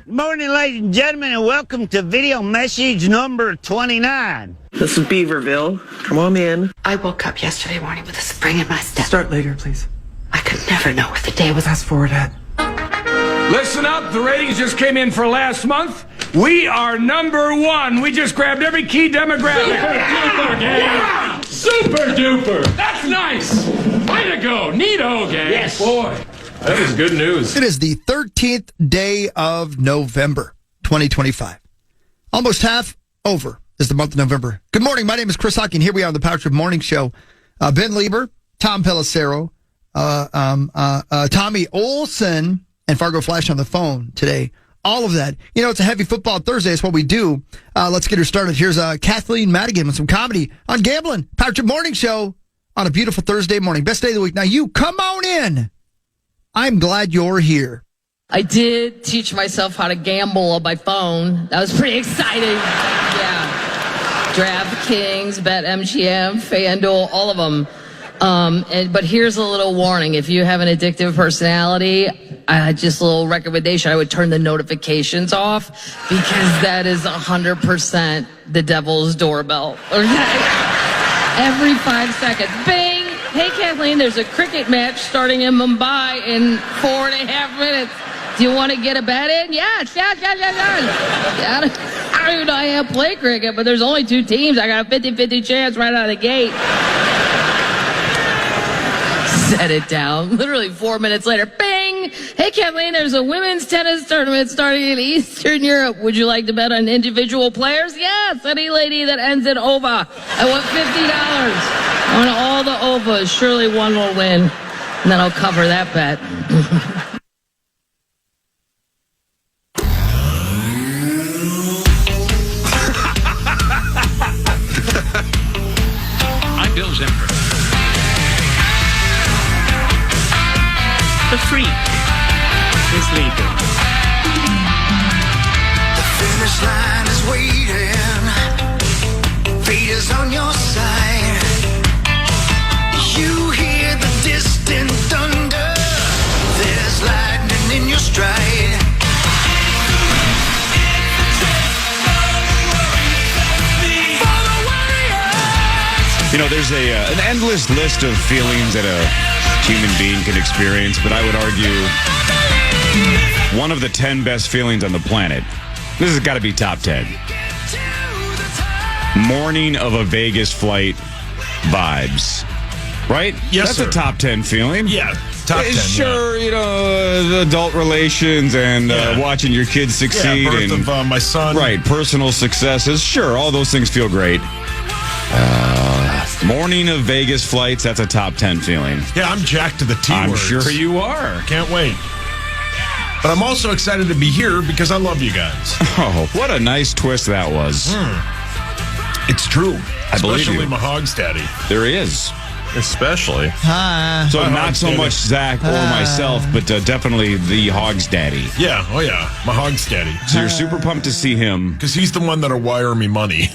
Morning, ladies and gentlemen, and welcome to video message number 29. This is Beaverville. Come on in. I woke up yesterday morning with a spring in my step. Start later, please. I could never know where the day was. Fast forward, Ed. Listen up, the ratings just came in for last month. We are #1. We just grabbed every key demographic. Super duper, gang. Super duper. That's nice. Way to go. Neato, gang. Yes. Boy, that is good news. It is the 13th day of November, 2025. Almost half over is the month of November. Good morning. My name is Chris Hawking. Here we are on the Power Trip Morning Show. Ben Lieber, Tom Pelissero, Tommy Olson, and Fargo Flash on the phone today. All of that. You know, it's a heavy football Thursday. It's what we do. Let's get her started. Here's Kathleen Madigan with some comedy on Gambling. Power Trip Morning Show on a beautiful Thursday morning. Best day of the week. Now, you come on in. I'm glad you're here. I did teach myself how to gamble on my phone. That was pretty exciting. Yeah. DraftKings, BetMGM, FanDuel, all of them. But here's a little warning. If you have an addictive personality, just a little recommendation, I would turn the notifications off because that is 100% the devil's doorbell. Okay? Every 5 seconds. Bing! Hey, Kathleen, there's a cricket match starting in Mumbai in 4.5 minutes. Do you want to get a bet in? Yes. I don't even know I have played cricket, but there's only 2 teams. I got a 50-50 chance right out of the gate. Set it down. Literally 4 minutes later, bing! Hey, Kathleen, there's a women's tennis tournament starting in Eastern Europe. Would you like to bet on individual players? Yes, any lady that ends in OVA. I want $50 on all the OVAs. Surely one will win. And then I'll cover that bet. I'm Bill Zimmer. The freak is legal. The finish line is waiting. Fate is on your side. You hear the distant thunder. There's lightning in your stride. You know, there's an endless list of feelings that a human being can experience, but I would argue one of the 10 best feelings on the planet. This has got to be top 10. Morning of a Vegas flight vibes. Right? Yes, That's a top 10 feeling. Yeah, top 10. Sure, you know, the adult relations and watching your kids succeed. Yeah, birth of my son. Right, personal successes. Sure, all those things feel great. Morning of Vegas flights, that's a top 10 feeling. Yeah, I'm jacked to the T I'm words. sure you are. Can't wait. But I'm also excited to be here because I love you guys. Oh, what a nice twist that was. It's true. I believe Especially you. my Hogs Daddy. There is. Especially. Hi. So My not Hogs so Daddy. much Zach or myself, but definitely the Hogs Daddy. Yeah, oh yeah, my Hogs Daddy. So you're super pumped to see him. Because he's the one that'll wire me money.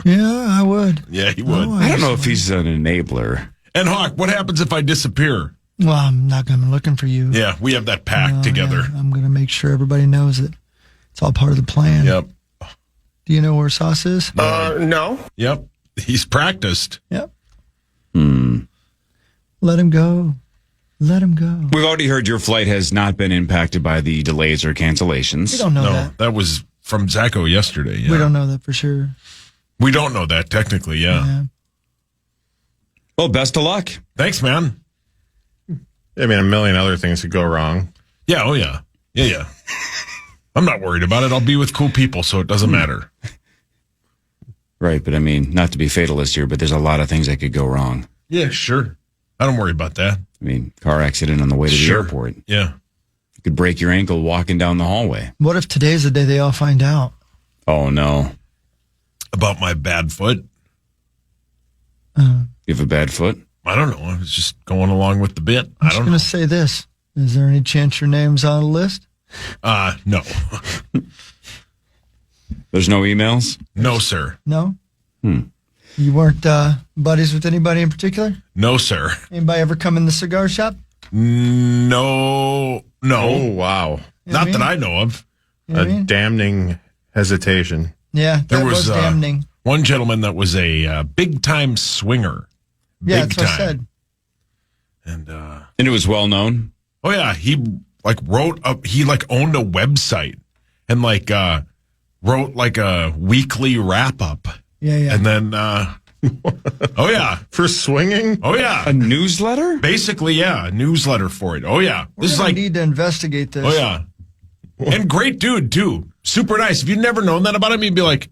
Yeah, I would. Yeah, he would. I don't know if he's an enabler. And Hawk, what happens if I disappear? Well, I'm not going to be looking for you. Yeah, we have that pact together. Yeah, I'm going to make sure everybody knows it. It's all part of the plan. Yep. Do you know where Sauce is? No. Yep. He's practiced. Yep. Let him go. Let him go. We've already heard your flight has not been impacted by the delays or cancellations. We don't know No, that. that was from Zacho yesterday. Yeah. We don't know that for sure. We don't know that technically, yeah. Well, best of luck. Thanks, man. I mean, a million other things could go wrong. Yeah, oh yeah. Yeah. I'm not worried about it. I'll be with cool people, so it doesn't matter. Right, but I mean, not to be fatalist here, but there's a lot of things that could go wrong. Yeah, sure. I don't worry about that. I mean, car accident on the way to the airport. Yeah. You could break your ankle walking down the hallway. What if today's the day they all find out? Oh, no. About my bad foot? You have a bad foot? I don't know. I was just going along with the bit. I'm I just don't going know. to say this. Is there any chance your name's on the list? No. There's no emails? No, sir. No? You weren't buddies with anybody in particular? No, sir. Anybody ever come in the cigar shop? No. Oh, wow. Not that I know of. You know what I mean? damning hesitation. Yeah, that There was damning. one gentleman that was a big-time swinger. Yeah, Big that's what I time. said. And it was well known. Oh yeah, he owned a website and wrote like a weekly wrap up. Yeah. And then oh yeah, For swinging? oh yeah, A newsletter? basically yeah, a newsletter for it. Oh yeah, We're gonna need to investigate this. oh yeah, and great dude too, super nice. If you'd never known that about him, you'd be like,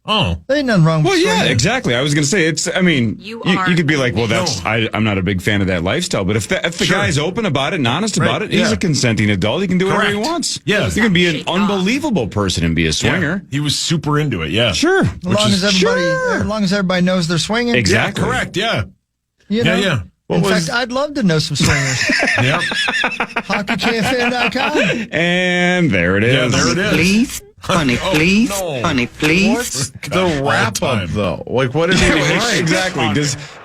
oh, There ain't nothing wrong with Well, yeah, swinging. exactly. I was going to say, you could be like, well, No. I'm not a big fan of that lifestyle. But if the Sure. guy's open about it and honest Right, about it, he's yeah. a consenting adult. He can do whatever he Correct. wants. Yeah. You can be an unbelievable person and be a swinger. yeah, he was super into it. Yeah, Sure. As long as everybody knows they're swinging. Exactly. Yeah, correct. Yeah, You know? yeah. In fact, I'd love to know some swingers. Yeah, HockeyKFAN.com. And there it is. yeah, there it is. Please, honey, Oh, please, no. honey, please. What's the wrap all up, time. though? Like, what did he write? Exactly.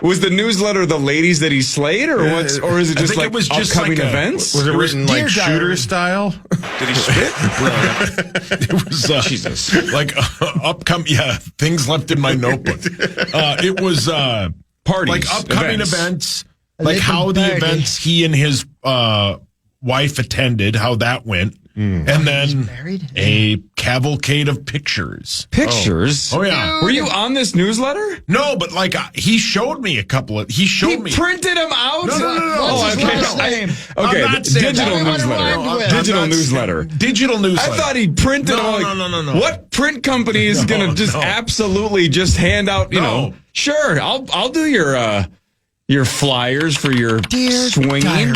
Was the newsletter the ladies that he slayed, or is it I just think like it was just upcoming like a- events? Was it written Dear like Diary. shooter style? Did he spit? It was Jesus. like upcoming. Yeah, things left in my notebook. It was Parties, like upcoming events, like Lick how and the baggy. events he and his wife attended, how that went, and then married? a cavalcade of pictures. Pictures? Oh yeah. Were you on this newsletter? No, but he showed me a couple of. He showed He me. printed them out? No. Oh, What's his okay. last name? Okay, I'm not the saying digital that. newsletter. I'm Digital not newsletter. Digital newsletter. I thought he printed No, them. no. What print company is going to just absolutely just hand out, No. Sure, I'll do your flyers for your Dear swinging. Diary.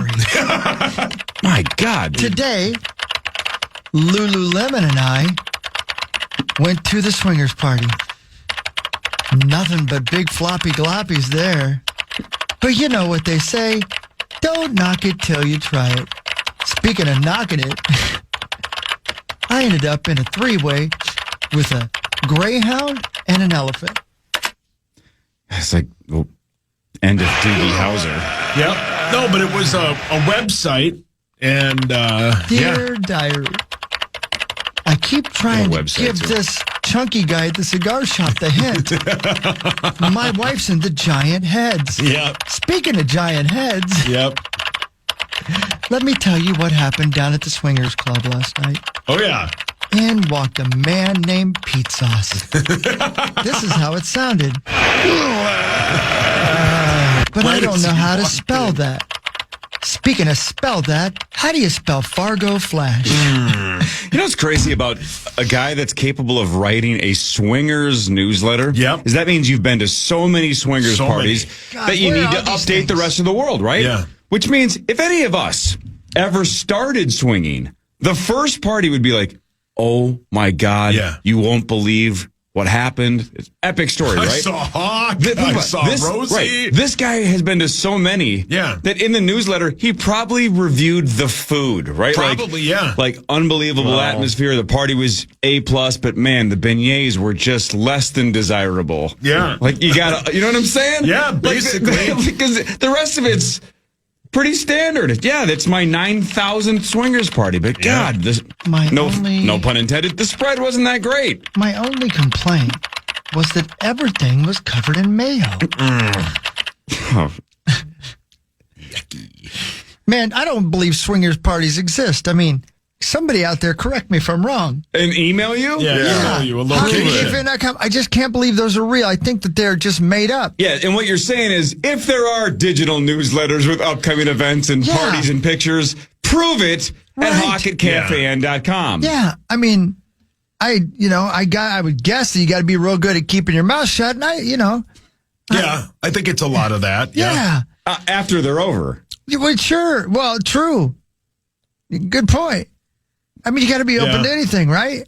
My God. Today, Lululemon and I went to the swingers party. Nothing but big floppy gloppies there. But you know what they say, don't knock it till you try it. Speaking of knocking it, I ended up in a three-way with a greyhound and an elephant. It's like end of D.B. Hauser. Yep. No, but it was a website, and Dear Diary, I keep trying to website, give too. this chunky guy at the cigar shop the hint. My wife's into giant heads. Yep. Speaking of giant heads, Yep. let me tell you what happened down at the Swingers Club last night. Oh yeah. In walked a man named Pete Sauce. This is how it sounded. But I don't know how to spell that. Speaking of spell that, how do you spell Fargo Flash? You know what's crazy about a guy that's capable of writing a swingers newsletter? Yep. Is that means you've been to so many swingers So parties many. that you God, need where to are these update the things? rest of the world, right? Yeah. Which means if any of us ever started swinging, the first party would be like, oh my God, Yeah. you won't believe what happened. It's an epic story, I right? saw Hawk. Think I about saw Rosie. Right. This guy has been to so many Yeah. that in the newsletter, he probably reviewed the food, right? Probably, yeah. Like unbelievable atmosphere. The party was A+, but man, the beignets were just less than desirable. Yeah. Like you gotta, you know what I'm saying? Yeah, Like, basically. because the rest of it's pretty standard. Yeah, that's my 9,000th swingers party, but Yeah. God, My no only- pun intended, the spread wasn't that great. My only complaint was that everything was covered in mayo. Man, I don't believe swingers parties exist. I mean, somebody out there correct me if I'm wrong. And email you? Yeah. You a location. HockeyKFAN.com. I just can't believe those are real. I think that they're just made up. Yeah, and what you're saying is if there are digital newsletters with upcoming events and Yeah. parties and pictures, prove it Right. at hawk@kfan.com. Yeah, I mean, I would guess that you got to be real good at keeping your mouth shut. And Yeah, I think it's a lot of that. yeah. After they're over. Well, sure. Well, true. Good point. I mean, you got to be open Yeah. to anything, right?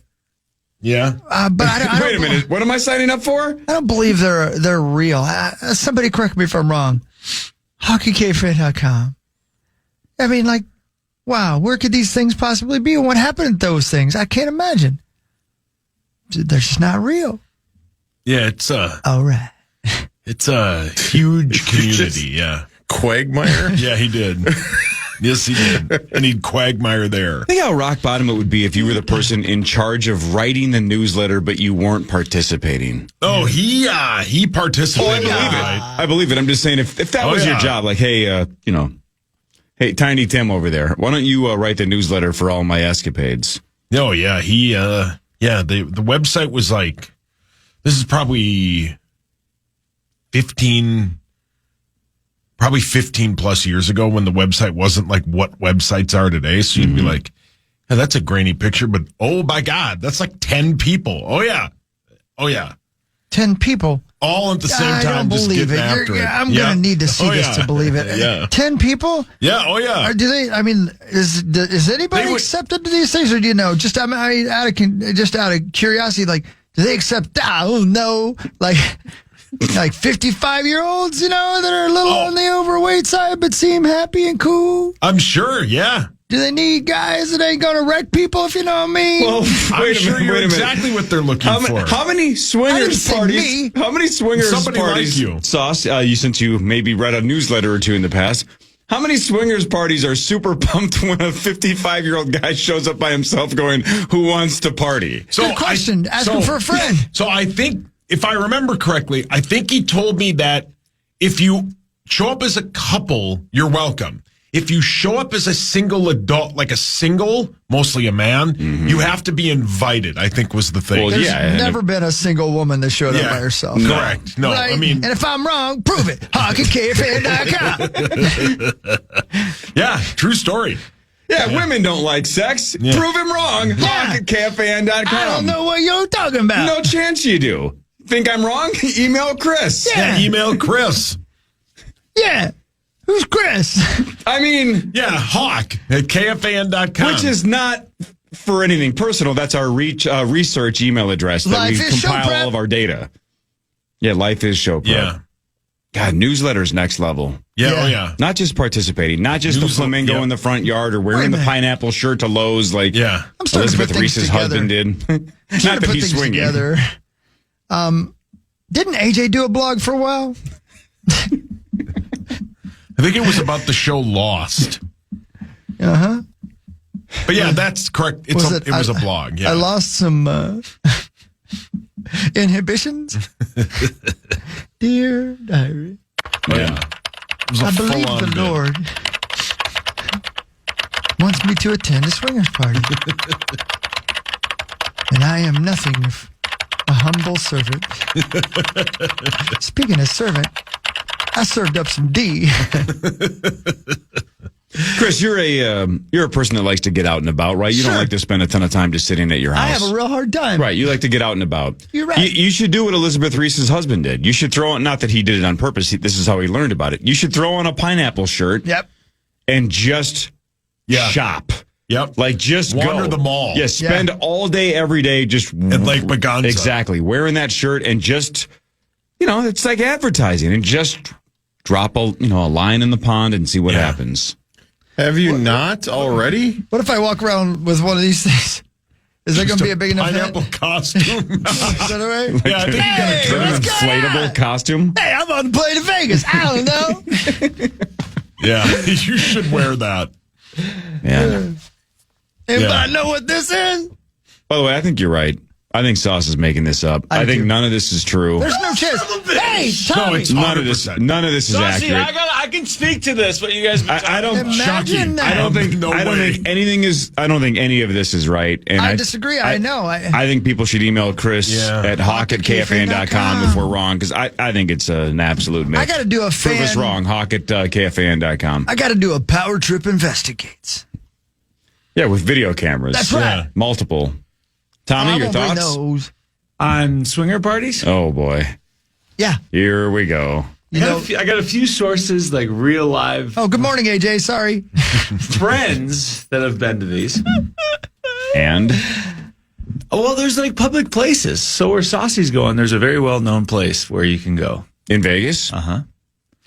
Yeah. But I don't, Wait a minute. What am I signing up for? I don't believe they're real. Somebody correct me if I'm wrong. HockeyKFAN.com. I mean, like, wow, where could these things possibly be? What happened to those things? I can't imagine. They're just not real. Yeah, it's All right. it's a huge community. Yeah. Quagmire? Yeah, he did. Yes, he did. And he'd Quagmire there. Think how rock bottom it would be if you were the person in charge of writing the newsletter, but you weren't participating. Oh, he participated. I believe it. I'm just saying, if that was your job, like, hey, hey, Tiny Tim over there, why don't you write the newsletter for all my escapades? Oh, yeah. The website was like, this is probably 15 plus years ago when the website wasn't like what websites are today. So you'd be like, hey, that's a grainy picture, but oh my God, that's like 10 people. Oh yeah. 10 people. All at the same time. I don't just believe getting it. after it. I'm going to need to see this to believe it. Yeah. 10 people? Yeah. Oh yeah. Do they? I mean, is anybody accepted to these things, or do you know? Just out of curiosity, like, do they accept? Oh no, like 55-year-olds, that are a little on the overweight side but seem happy and cool. I'm sure. Yeah. Do they need guys that ain't going to wreck people, if you know what I mean? Well, I'm sure you're exactly what they're looking for. How many swingers parties? How many swingers parties? Like you. Sauce, since you maybe read a newsletter or two in the past, how many swingers parties are super pumped when a 55-year-old guy shows up by himself going, "Who wants to party?" So good question. Asking for a friend. So I think, if I remember correctly, I think he told me that if you show up as a couple, you're welcome. If you show up as a single adult, like a single, mostly a man, you have to be invited, I think was the thing. Well, There's never been a single woman that showed up by herself. Correct. No, right? I mean... And if I'm wrong, prove it. Hawk at KFAN.com. Yeah, true story. Yeah, women don't like sex. Yeah. Prove him wrong. Hawk at KFAN.com. I don't know what you're talking about. No chance you do. Think I'm wrong? Email Chris. Yeah, email Chris. Yeah. Who's Chris? I mean... Yeah, Hawk at KFAN.com. Which is not for anything personal. That's our research email address that we compile all of our data. Yeah, Life is Show Prep. Yeah. God, newsletters next level. Yeah, oh yeah. Not just participating, not just the flamingo in the front yard or wearing the pineapple shirt to Lowe's like Elizabeth Reese's husband did. Not that he's swinging. Together. Didn't AJ do a blog for a while? I think it was about the show Lost. Uh-huh. But yeah, that's correct. It was a blog. Yeah. I lost some inhibitions. Dear diary. Yeah. I believe the Lord wants me to attend a swingers party. And I am nothing if a humble servant. Speaking of servant, I served up some D. Chris, you're a person that likes to get out and about, right? You don't like to spend a ton of time just sitting at your house. I have a real hard time. Right, you like to get out and about. You're right. You should do what Elizabeth Reese's husband did. You should throw on, not that he did it on purpose, this is how he learned about it. You should throw on a pineapple shirt. Yep. And just shop. Yep. Like just wander the mall. Yeah, spend all day, every day just at Lake Baganza. Exactly. Wearing that shirt and just, it's like advertising and just drop a line in the pond and see what happens. Have you not already? What if I walk around with one of these things? Is that going to be a big enough pineapple costume? Is that all right? Yeah, I think you got an inflatable costume. Hey, I'm on the plane to Vegas. I don't know. Yeah, you should wear that. Yeah. Anybody know what this is? By the way, I think you're right. I think Sauce is making this up. I think none of this is true. There's no chance. Hey, Tommy. None of this is accurate. I can speak to this, but you guys. I don't. Imagine that. I don't think anything is. I don't think any of this is right. And I disagree. I know. I think people should email Chris at hawk@kfan.com if we're wrong, because I think it's an absolute myth. I got to do a Prove us wrong. Hawk@kfan.com. I got to do a Power Trip Investigates. Yeah, with video cameras. That's right. Multiple. Tommy, your thoughts? Knows. On swinger parties? Oh, boy. Yeah. Here we go. I got a few sources, like real live. Oh, good morning, AJ. Sorry. Friends that have been to these. And? Oh, well, there's like public places. So where Saucy's going, there's a very well-known place where you can go. In Vegas? Uh-huh.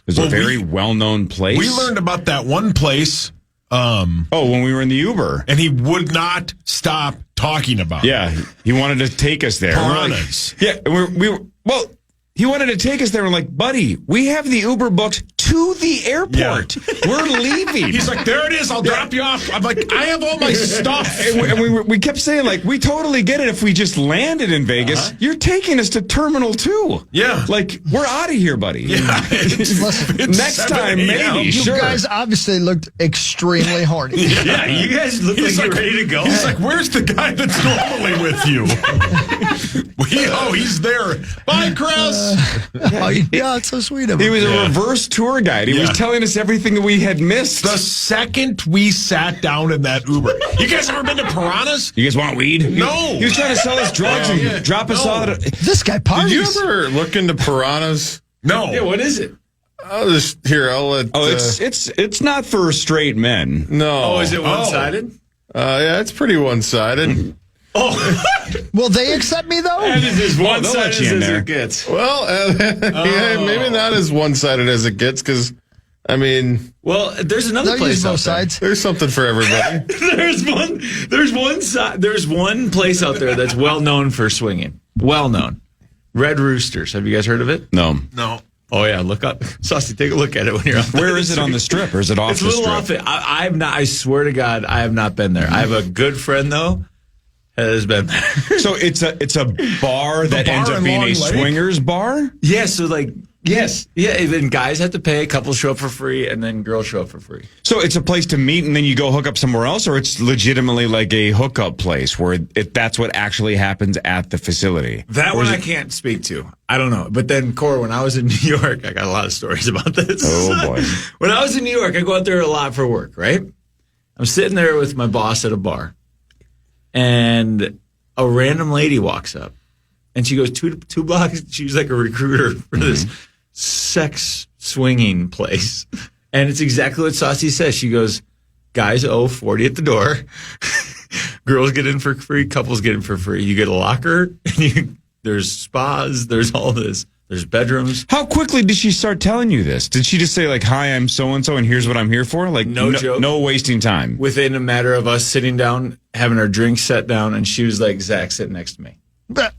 There's a very well-known place? We learned about that one place. When we were in the Uber. And he would not stop talking about it. Yeah, he wanted to take us there. Piranhas. We were, He wanted to take us there. We're like, buddy, we have the Uber booked to the airport. Yeah. We're leaving. He's like, there it is. I'll drop you off. I'm like, I have all my stuff. And we kept saying, like, we totally get it if we just landed in Vegas. You're taking us to Terminal 2. Yeah. Like, we're out of here, buddy. Yeah. Next time, maybe. You guys obviously looked extremely horny. Yeah, you guys look like you're ready to go. He's like, where's the guy that's normally with you? He's there. Bye, Chris. Yeah, it's so sweet of him. He was a reverse tour guide. He was telling us everything that we had missed. The second we sat down in that Uber. You guys ever been to Piranhas? You guys want weed? No. He was trying to sell us drugs and drop us off. This guy parties. Did you ever look into Piranhas? No. Yeah, what is it? I'll let. It's not for straight men. No. Oh, is it one-sided? Yeah, it's pretty one-sided. Oh. Will they accept me, though? And it is one-sided as it gets. Well, yeah, maybe not as one-sided as it gets, because, I mean... Well, there's another They'll place use both sides. There's something for everybody. There's one place out there that's well known for swinging. Well known. Red Roosters. Have you guys heard of it? No. Oh yeah, look up. Saucy, take a look at it when you're out there. Where is it on the strip, or is it off it's the strip? It's a little off it. I have not. I swear to God, I have not been there. I have a good friend though has been there. So it's a bar that ends up being a swingers bar. Yeah. So like. Yes. Yeah. And then guys have to pay, couples show up for free, and then girls show up for free. So it's a place to meet, and then you go hook up somewhere else, or it's legitimately like a hookup place where that's what actually happens at the facility. That one I can't speak to. I don't know. But then, Cora, when I was in New York, I got a lot of stories about this. Oh, boy. When I was in New York, I go out there a lot for work, right? I'm sitting there with my boss at a bar, and a random lady walks up, and she goes two blocks. She's like a recruiter for this sex swinging place. And it's exactly what Saucy says. She goes, guys owe $40 at the door. Girls get in for free. Couples get in for free. You get a locker. And there's spas. There's all this. There's bedrooms. How quickly did she start telling you this? Did she just say, like, hi, I'm so-and-so, and here's what I'm here for? Like, no joke. No wasting time. Within a matter of us sitting down, having our drinks set down, and she was like, Zach, sit next to me.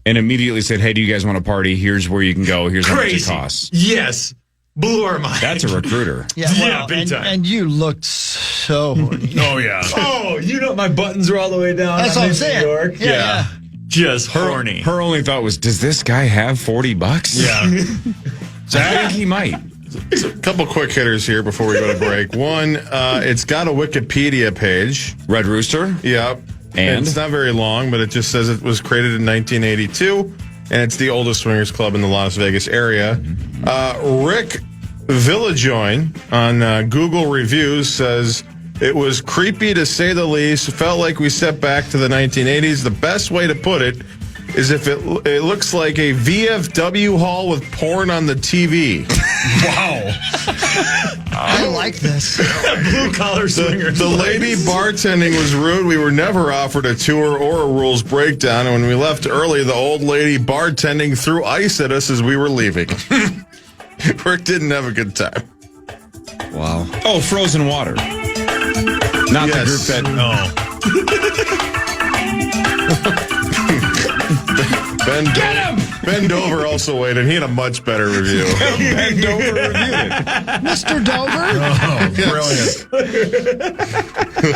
And immediately said, hey, do you guys want to party? Here's where you can go. Here's how much it Crazy. costs. Yes. Blew our mind. That's a recruiter. Yeah, big time. And you looked so horny. Oh, yeah. Oh, you know, my buttons were all the way down. That's what I'm saying. New York. Yeah. Just horny. Her only thought was, does this guy have $40? Yeah. I think he might. A couple quick hitters here before we go to break. One, it's got a Wikipedia page. Red Rooster? Yep. And it's not very long, but it just says it was created in 1982, and it's the oldest swingers club in the Las Vegas area. Rick Villajoin on Google Reviews says, it was creepy to say the least. Felt like we stepped back to the 1980s. The best way to put it is if it looks like a VFW hall with porn on the TV. Wow. I like this. Blue collar swingers. The lady bartending was rude. We were never offered a tour or a rules breakdown. And when we left early, the old lady bartending threw ice at us as we were leaving. Rick didn't have a good time. Wow. Oh, frozen water. Not the group that... Ben Dover also weighed in. He had a much better review. Ben Dover reviewed it. Mr. Dover? Oh, brilliant.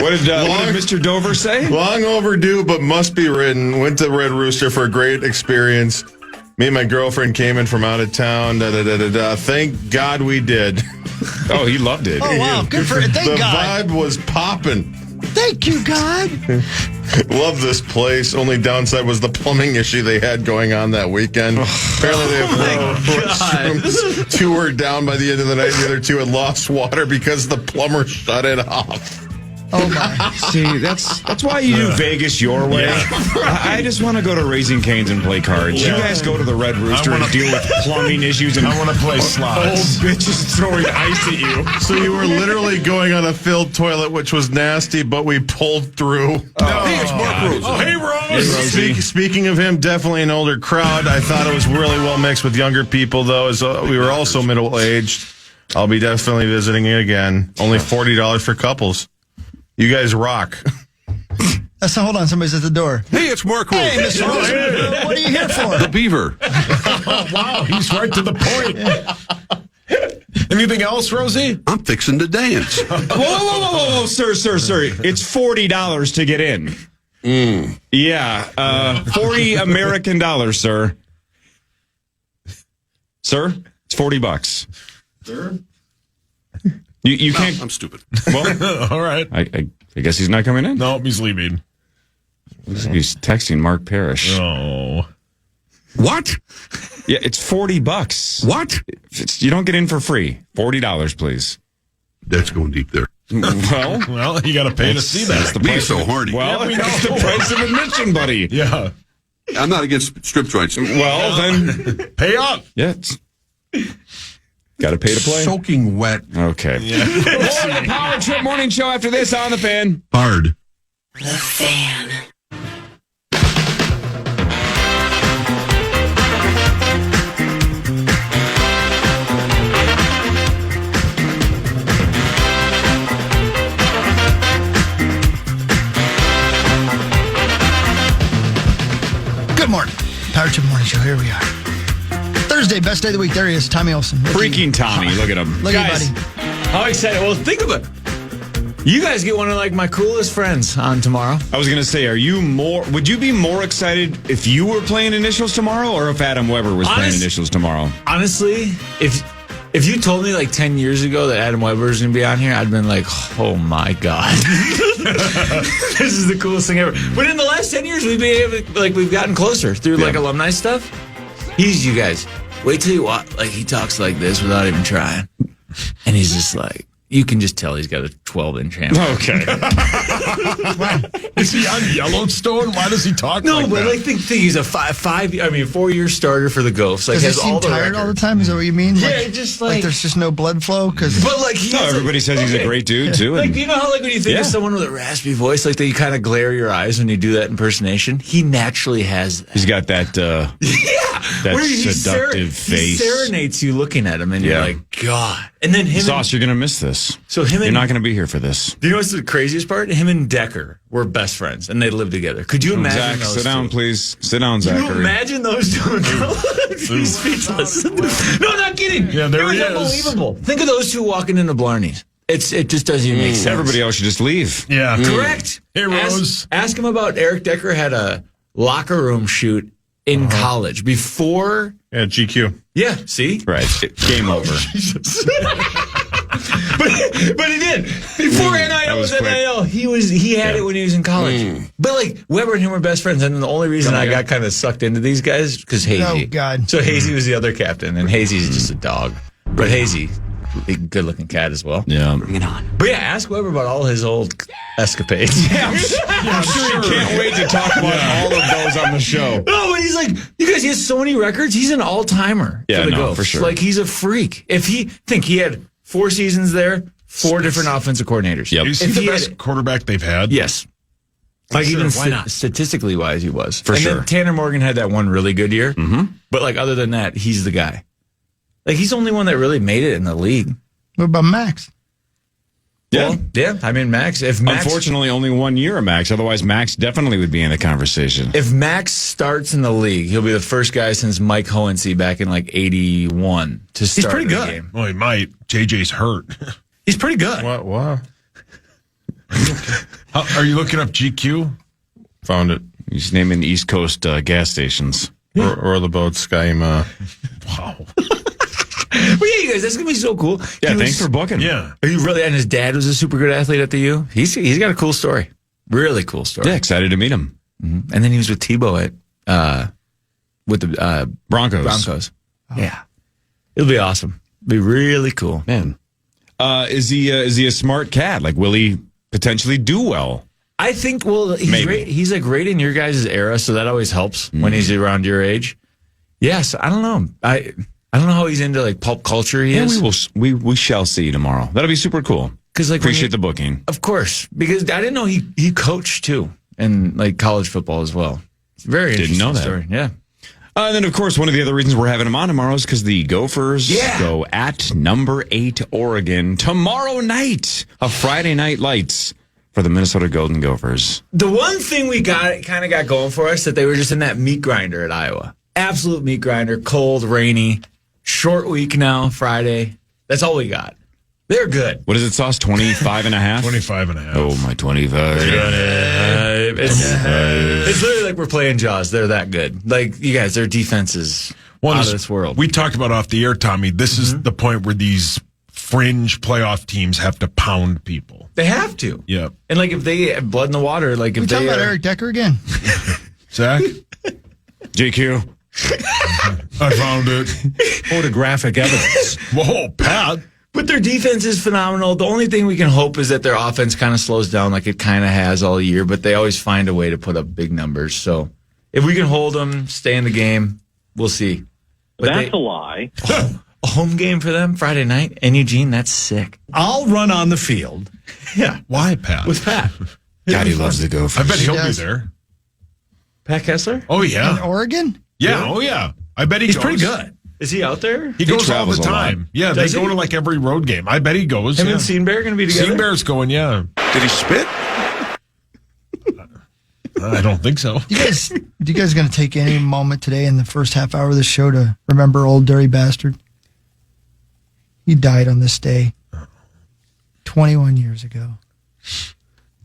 What did Mr. Dover say? Long overdue, but must be written. Went to Red Rooster for a great experience. Me and my girlfriend came in from out of town. Thank God we did. Oh, he loved it. Oh, wow. Good for it. Thank God. The vibe was popping. Thank you, God. Love this place. Only downside was the plumbing issue they had going on that weekend. Apparently they have restrooms. Two were down by the end of the night. The other two had lost water because the plumber shut it off. Oh, my. See, that's why you do Vegas your way. Yeah. I just want to go to Raising Cane's and play cards. Yeah. You guys go to the Red Rooster and deal with plumbing issues and I want to play slots. Old bitches throwing ice at you. So you were literally going on a filled toilet, which was nasty, but we pulled through. Hey, it's Mark Rose. Oh, hey, Rose. Speaking of him, definitely an older crowd. I thought it was really well mixed with younger people, though, as we were also middle-aged. I'll be definitely visiting it again. Only $40 for couples. You guys rock. Hold on, somebody's at the door. Hey, it's Mark Rosen. Hey, Mr. Rosen, what are you here for? The Beaver. Oh, wow, he's right to the point. Anything else, Rosie? I'm fixing to dance. Whoa, sir. It's $40 to get in. Yeah, 40 American dollars, sir. Sir, it's $40. Sir? You can't. I'm stupid. Well, all right. I guess he's not coming in. No, he's leaving. He's texting Mark Parrish. Oh. What? Yeah, it's $40. What? You don't get in for free. $40, please. That's going deep there. Well, you got to pay to see that. That's the Be price so of, horny. Well, that's the price of admission, buddy. Yeah. I'm not against strip joints. Well, then pay up. Yeah. Got to pay to play. Soaking wet. Okay. Yeah. More of the Power Trip Morning Show after this on the Fan. Hard. The Fan. Good morning. Power Trip Morning Show. Here we are. Thursday, best day of the week. There he is, Tommy Olson. Freaking Tommy. Look at him. Look at you, buddy. How excited. Well, think about it. You guys get one of like my coolest friends on tomorrow. I was going to say, would you be more excited if you were playing initials tomorrow or if Adam Weber was playing initials tomorrow? Honestly, if you told me like 10 years ago that Adam Weber was going to be on here, I'd been like, oh my God. This is the coolest thing ever. But in the last 10 years, we've gotten closer through like alumni stuff. You guys, wait till you watch, like he talks like this without even trying. And he's just like, you can just tell he's got a 12-inch hammer. Okay. Is he on Yellowstone? Why does he talk like that? No, but like think he's a 4-year starter for the Ghosts. Like, Does he has seem all the tired records. all the time? Is that what you mean? Yeah, just like there's just no blood flow? But like everybody says he's a great dude too. Like, you know how like when you think of someone with a raspy voice, like that you kind of glare your eyes when you do that impersonation? He naturally has that. He's got that that seductive face. He serenades you looking at him and you're like, God. And then Sauce, you're going to miss this. So you're not going to be here for this. Do you know what's the craziest part? Him and Decker were best friends and they lived together. Could you imagine Zach, those sit down, please. Sit down, Zachary. Can you imagine those two? He's speechless. No, not kidding. Yeah, there he is. Unbelievable. Think of those two walking into Blarney's. It just doesn't even make sense. Everybody else should just leave. Yeah. Correct. Hey, Rose. Ask him about Eric Decker had a locker room shoot in college before. Yeah, GQ. Yeah, see? Right. Game over. But he did. Before NIL was NIL, he had it when he was in college. But like Weber and him were best friends, and the only reason I got kind of sucked into these guys because Hazy. Oh God! So Hazy was the other captain, and Hazy's just a dog. But Hazy, a good-looking cat as well. Yeah, bring it on. But yeah, ask Weber about all his old escapades. Yeah, I'm sure he can't wait to talk about all of those on the show. No, but he's like, you guys, he has so many records. He's an all-timer. Yeah, for the no, Ghosts. for sure. Like he's a freak. If he had 4 seasons there. 4 different offensive coordinators. Yep. Is he the best quarterback they've had? Yes. Like Sure, even why not? statistically wise, he was. For sure. Then Tanner Morgan had that one really good year. Mm-hmm. But like other than that, he's the guy. Like he's the only one that really made it in the league. What about Max? Yeah. Well, yeah. I mean, Max. Unfortunately, only 1 year of Max. Otherwise, Max definitely would be in the conversation. If Max starts in the league, he'll be the first guy since Mike Hohensee back in like 81 to start. He's pretty good. The game. Well, he might. JJ's hurt. He's pretty good. What? Wow. Are you looking up GQ? Found it. He's naming East Coast gas stations. Or the boat Skyma. Wow. Well, yeah, you guys, that's gonna be so cool. Yeah, thanks for booking. Yeah. He really, and his dad was a super good athlete at the U. He's got a cool story. Really cool story. Yeah, excited to meet him. Mm-hmm. And then he was with Tebow at with the Broncos. Yeah, it'll be awesome. Be really cool, man. Is he a smart cat? Like, will he potentially do well? I think. Well, he's like right in your guys' era, so that always helps when he's around your age. Yes, I don't know. I don't know how he's into like pulp culture. We shall see tomorrow. That'll be super cool. Because like appreciate the booking, of course. Because I didn't know he coached too in like college football as well. It's very interesting. Didn't know that. Story. Yeah. And then, of course, one of the other reasons we're having him on tomorrow is because the Gophers go at number 8 Oregon tomorrow night. A Friday Night Lights for the Minnesota Golden Gophers. The one thing we got going for us that they were just in that meat grinder at Iowa. Absolute meat grinder, cold, rainy, short week now, Friday. That's all we got. They're good. What is it, Sauce? 25 and a half? 25 and a half. Oh, my 25. It's literally like we're playing Jaws. They're that good. Like, you guys, their defense is out of this world. We talked about off the air, Tommy. This is the point where these fringe playoff teams have to pound people. They have to. Yep. And, like, if they have blood in the water, like, if We they talking about Eric Decker again? Zach? JQ. I found it. Photographic evidence. Whoa, Pat. But their defense is phenomenal. The only thing we can hope is that their offense kind of slows down like it kind of has all year, but they always find a way to put up big numbers. So if we can hold them, stay in the game, we'll see. But That's a lie. A home game for them Friday night in Eugene, that's sick. I'll run on the field. Yeah. Why, Pat? With Pat. God, he loves the Gophers. I bet he'll be does. there. Pat Kessler? Oh, yeah. In Oregon? Yeah, oh, yeah. I bet He's goes. pretty good. Is he out there? He goes all the travels a lot. time. Yeah, they Does go he? to like every road game. I bet he goes. Him yeah. and Steenbear going to be together? Steenbear's going, yeah. Did he spit? I don't think so. Do you guys going to take any moment today in the first half hour of the show to remember old dirty bastard? He died on this day 21 years ago.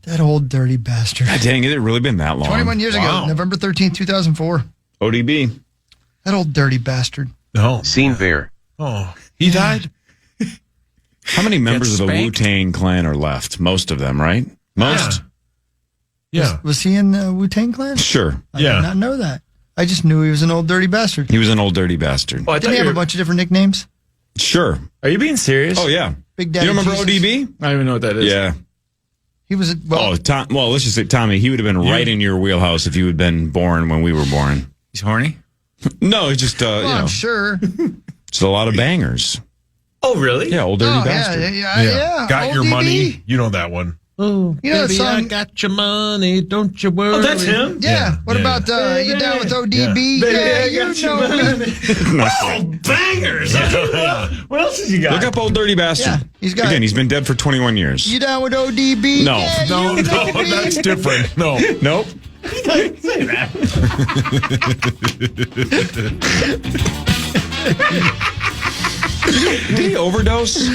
That old dirty bastard. God dang, it really been that long. 21 years ago, November 13th, 2004. ODB. That old dirty bastard. No. Seen there. Oh, he died? How many members of the spanked? Wu-Tang Clan are left? Most of them, right? Most? Yeah. Was he in the Wu-Tang Clan? Sure. I did not know that. I just knew he was an old dirty bastard. He was an old dirty bastard. Oh, I Didn't thought he you have were... a bunch of different nicknames? Sure. Are you being serious? Oh, yeah. Big Daddy You don't remember Jesus? ODB? I don't even know what that is. Yeah. He was Well, let's just say, Tommy, he would have been right in your wheelhouse if you had been born when we were born. He's horny? No, it's just, I'm sure. just a lot of bangers. Oh, really? Yeah, old dirty bastard. Yeah. Got Old your DB. money. You know that one. Oh, You know that baby, I song? got your money. Don't you worry. Oh, that's him? Yeah. What Yeah. about you down with ODB? Baby, Yeah, I you got your know money. me. Oh, bangers. What else has he got? Look up old dirty bastard. Yeah, he's got- Again, he's been dead for 21 years. You down with ODB? No. Yeah, No, you know no, me. that's different. No. Nope. Say that. Did he overdose?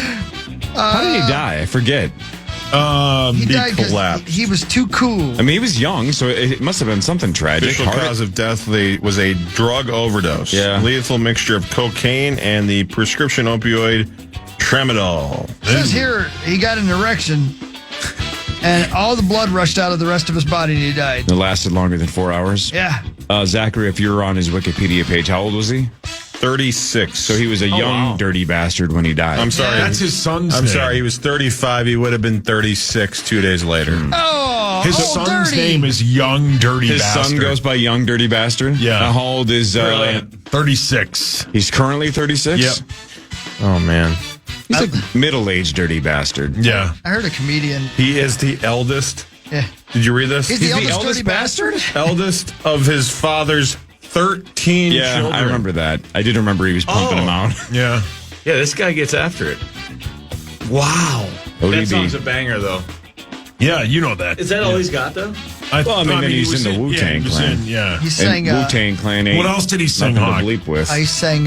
How did he die? I forget. He died because collapsed. he was too cool. I mean, he was young, so it must have been something tragic. Official cause of death was a drug overdose. Yeah. Lethal mixture of cocaine and the prescription opioid tramadol. It says here he got an erection and all the blood rushed out of the rest of his body and he died. It lasted longer than 4 hours. Yeah. Zachary, if you're on his Wikipedia page, how old was he? 36. So he was a young, dirty bastard when he died. I'm sorry. That's his son's I'm name. sorry. He was 35. He would have been 36 2 days later. Oh, His old son's dirty. name is Young Dirty His Bastard. son goes by Young Dirty Bastard? Yeah. How old is... 36. He's currently 36? Yep. Oh, man. He's a middle-aged dirty bastard. Yeah. I heard a comedian. He is the eldest. Yeah. Did you read this? He's the eldest dirty bastard? Eldest of his father's 13 Yeah, children. I remember that. I did remember he was pumping him out. Yeah. Yeah, this guy gets after it. Wow. ODB. That song's a banger, though. Yeah, you know that. Is that all he's got, though? Well, I mean, then he he's was in the Wu-Tang he was Clan. yeah. He sang, And Wu-Tang Clan ain't What else did he sing, nothing to Hawk? bleep with. I sang,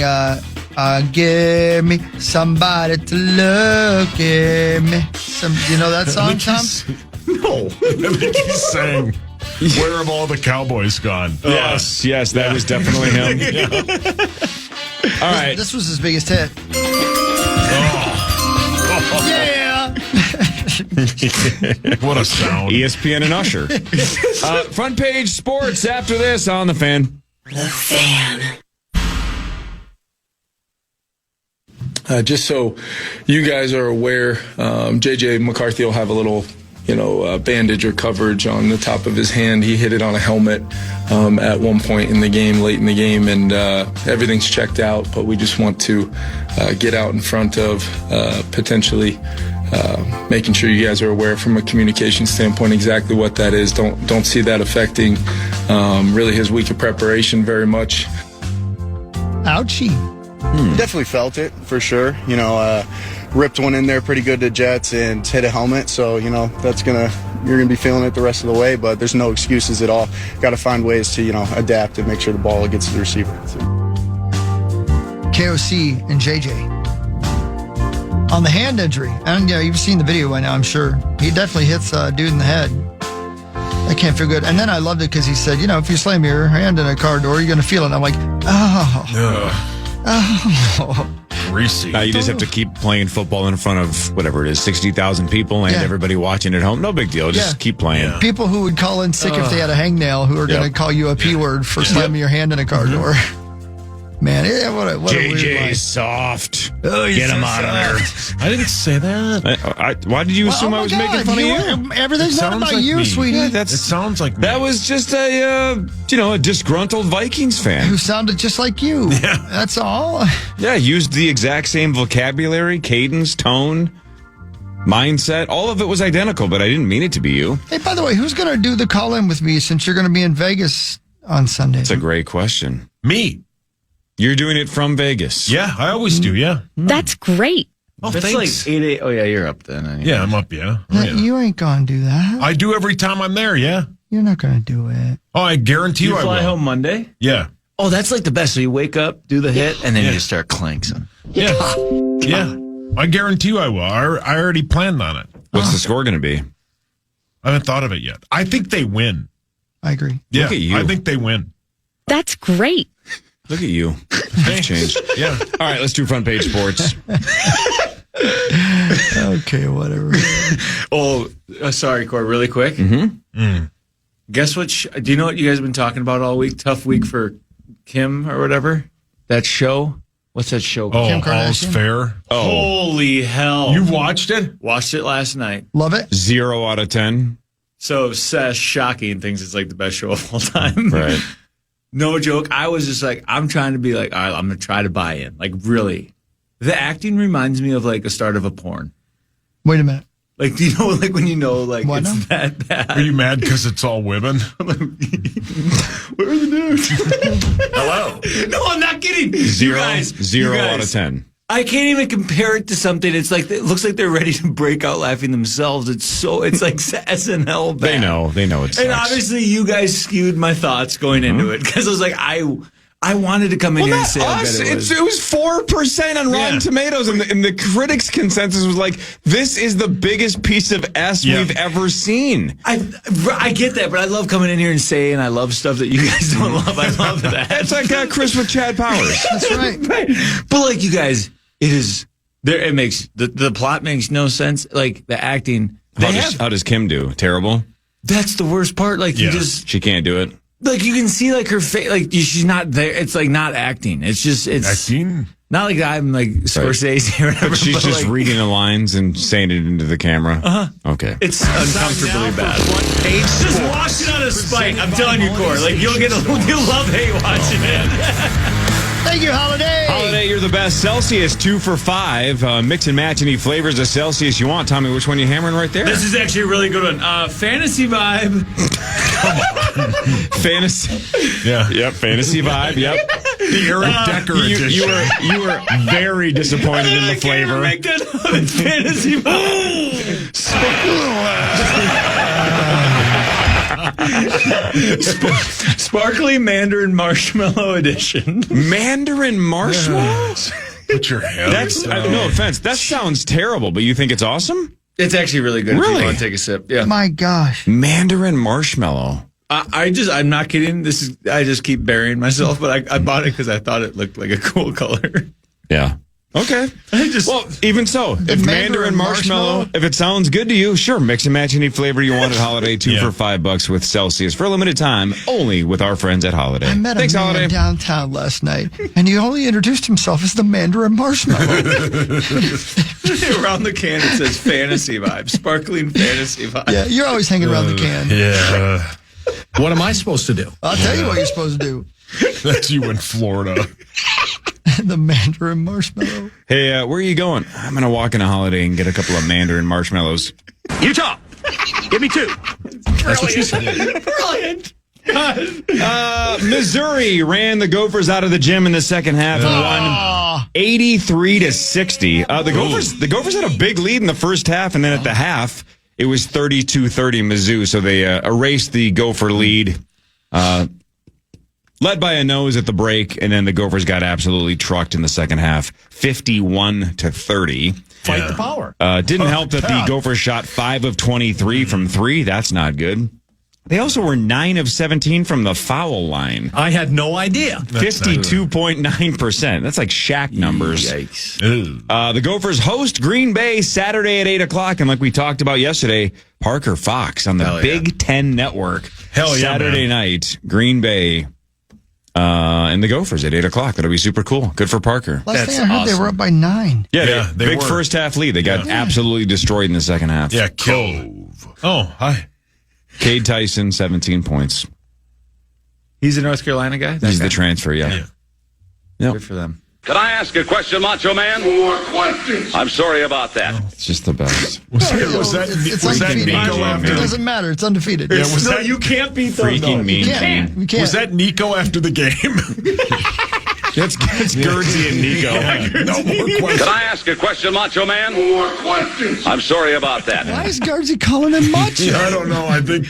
give me somebody to look at me. You know that song, Tom? No. I think he sang, Where Have All the Cowboys Gone? Yes, that was definitely him. All right. This was his biggest hit. Yeah. What a sound. ESPN and Usher. Front page sports after this on The Fan. The Fan. Just so you guys are aware, JJ McCarthy will have a little, bandage or coverage on the top of his hand. He hit it on a helmet at one point in the game, late in the game, and everything's checked out. But we just want to get out in front of potentially making sure you guys are aware from a communication standpoint exactly what that is. Don't see that affecting really his week of preparation very much. Ouchie. Definitely felt it for sure. ripped one in there pretty good to Jets and hit a helmet. So, you're going to be feeling it the rest of the way, but there's no excuses at all. Got to find ways to, adapt and make sure the ball gets to the receiver. KOC and JJ. On the hand injury, and you've seen the video by now, I'm sure. He definitely hits a dude in the head. I can't feel good. And then I loved it because he said, if you slam your hand in a car door, you're going to feel it. And I'm like, Greasy. Now you just have to keep playing football in front of whatever it is, 60,000 people and everybody watching at home. No big deal. Just keep playing. Yeah. People who would call in sick if they had a hangnail who are going to call you a P word for slamming your hand in a car door. Man, what a weird life. Soft. Oh, get him out of there. I didn't say that. Why did you assume I was making fun of you? Everything's not about you, sweetie. Yeah, it sounds like me. That was just a disgruntled Vikings fan who sounded just like you. Yeah. That's all. Yeah, used the exact same vocabulary, cadence, tone, mindset. All of it was identical, but I didn't mean it to be you. Hey, by the way, who's going to do the call-in with me since you're going to be in Vegas on Sunday? That's a great question. Me. You're doing it from Vegas. Yeah, I always do, yeah. That's great. Oh, that's thanks. like 8. Oh, yeah, you're up then. Anyway. Yeah, I'm up, yeah. You ain't going to do that. I do every time I'm there, yeah. You're not going to do it. Oh, I guarantee you I fly will. home Monday? Yeah. Oh, that's like the best. So you wake up, do the hit, and then you just start clanking. Yeah. Yeah. I guarantee you I will. I already planned on it. What's the score going to be? I haven't thought of it yet. I think they win. I agree. Yeah, Look at you. I think they win. That's great. Look at you. You've changed. Yeah. All right, let's do front page sports. Okay, whatever. Sorry, Court, really quick. Guess what? Do you know what you guys have been talking about all week? Tough week for Kim or whatever? That show? What's that show called? Kim Kardashian? All's Fair. Oh. Holy hell. You watched it? Watched it last night. Love it. 0 out of 10. So Seth, shocking, thinks it's like the best show of all time. Right. No joke. I was just like, I'm trying to be like, all right, I'm going to try to buy in. Like, really. The acting reminds me of like a start of a porn. Wait a minute. Like, do you know, like when you know, like What it's now? that bad? Are you mad because it's all women? Where are the dudes? Hello. No, I'm not kidding. Zero You guys, out of 10. I can't even compare it to something. It's like it looks like they're ready to break out laughing themselves. It's like SNL bad. They know it's And sex. obviously, you guys skewed my thoughts going into it because I was like, I wanted to come in here and say how good it was. It was 4% on Rotten Tomatoes, and the critics' consensus was like, this is the biggest piece of S we've ever seen. I get that, but I love coming in here and saying I love stuff that you guys don't love. I love that. It's like Chris with Chad Powers. That's right. Right. But like you guys, it is there. It makes the plot makes no sense. Like the acting. How does Kim do? Terrible? That's the worst part. Like you just She can't do it. like you can see like her face. Like she's not there. It's like not acting. It's acting. Not like I'm like Scorsese or whatever. But she's just like, reading the lines and saying it into the camera. Okay. It's uncomfortably bad. Just watch it on a spite. I'm telling you, Core. Like you'll love hate watching it. Thank you, Holiday. Holiday, you're the best. Celsius 2 for $5. Mix and match any flavors of Celsius you want. Tommy, which one are you hammering right there? This is actually a really good one. Fantasy Vibe. Fantasy. Yeah. Yep. Fantasy Vibe. Yep. The Eric Decker edition. You were very disappointed in the flavor. Make that up. It's Fantasy Vibe. Sparkly Mandarin Marshmallow Edition. Mandarin marshmallow? Put your head. No offense. That sounds terrible, but you think it's awesome? It's actually really good. Really? If you want to take a sip. Yeah. My gosh. Mandarin marshmallow. I'm not kidding. I just keep burying myself, but I bought it because I thought it looked like a cool color. Yeah. Okay. Well, even so, if Mandarin marshmallow, if it sounds good to you, sure, mix and match any flavor you want at Holiday 2 for $5 with Celsius for a limited time, only with our friends at Holiday. I met Thanks, a man Holiday. downtown last night, and he only introduced himself as the Mandarin Marshmallow. Around the can it says Fantasy Vibe, Sparkling Fantasy Vibe. Yeah, you're always hanging around the can. Yeah. What am I supposed to do? I'll tell you what you're supposed to do. That's you in Florida. The Mandarin Marshmallow. Hey, where are you going? I'm going to walk in a Holiday and get a couple of Mandarin marshmallows. Utah. Give me 2. That's what you said. Brilliant. Missouri ran the Gophers out of the gym in the second half and won 83-60. The Gophers had a big lead in the first half, and then at the half, it was 32-30 Mizzou. So they erased the Gopher lead, led by a nose at the break, and then the Gophers got absolutely trucked in the second half, 51-30. Fight the power. Didn't help that the Gophers shot 5 of 23 from 3. That's not good. They also were 9 of 17 from the foul line. I had no idea. 52.9%. That's like Shaq numbers. Yikes. The Gophers host Green Bay Saturday at 8 o'clock. And like we talked about yesterday, Parker Fox on the Big Ten Network. Saturday night, Green Bay and the Gophers at 8 o'clock. That'll be super cool. Good for Parker. Last thing I heard, they were up by 9. Yeah, they big were. first half lead. They got absolutely destroyed in the second half. Yeah, killed. Oh, hi. Cade Tyson, 17 points. He's a North Carolina guy? He's the transfer, yeah. Good for them. Can I ask a question, Macho Man? More questions. I'm sorry about that. It's just the best. Was It's that undefeated. Nico after? It doesn't matter. It's undefeated. Yeah, was that You can't beat those. Freaking mean team. You can't. Was that Nico after the game? That's Gertzy and Nico. No more questions. Can I ask a question, Macho Man? More questions. I'm sorry about that. Why is Garzi calling him macho? I don't know. I think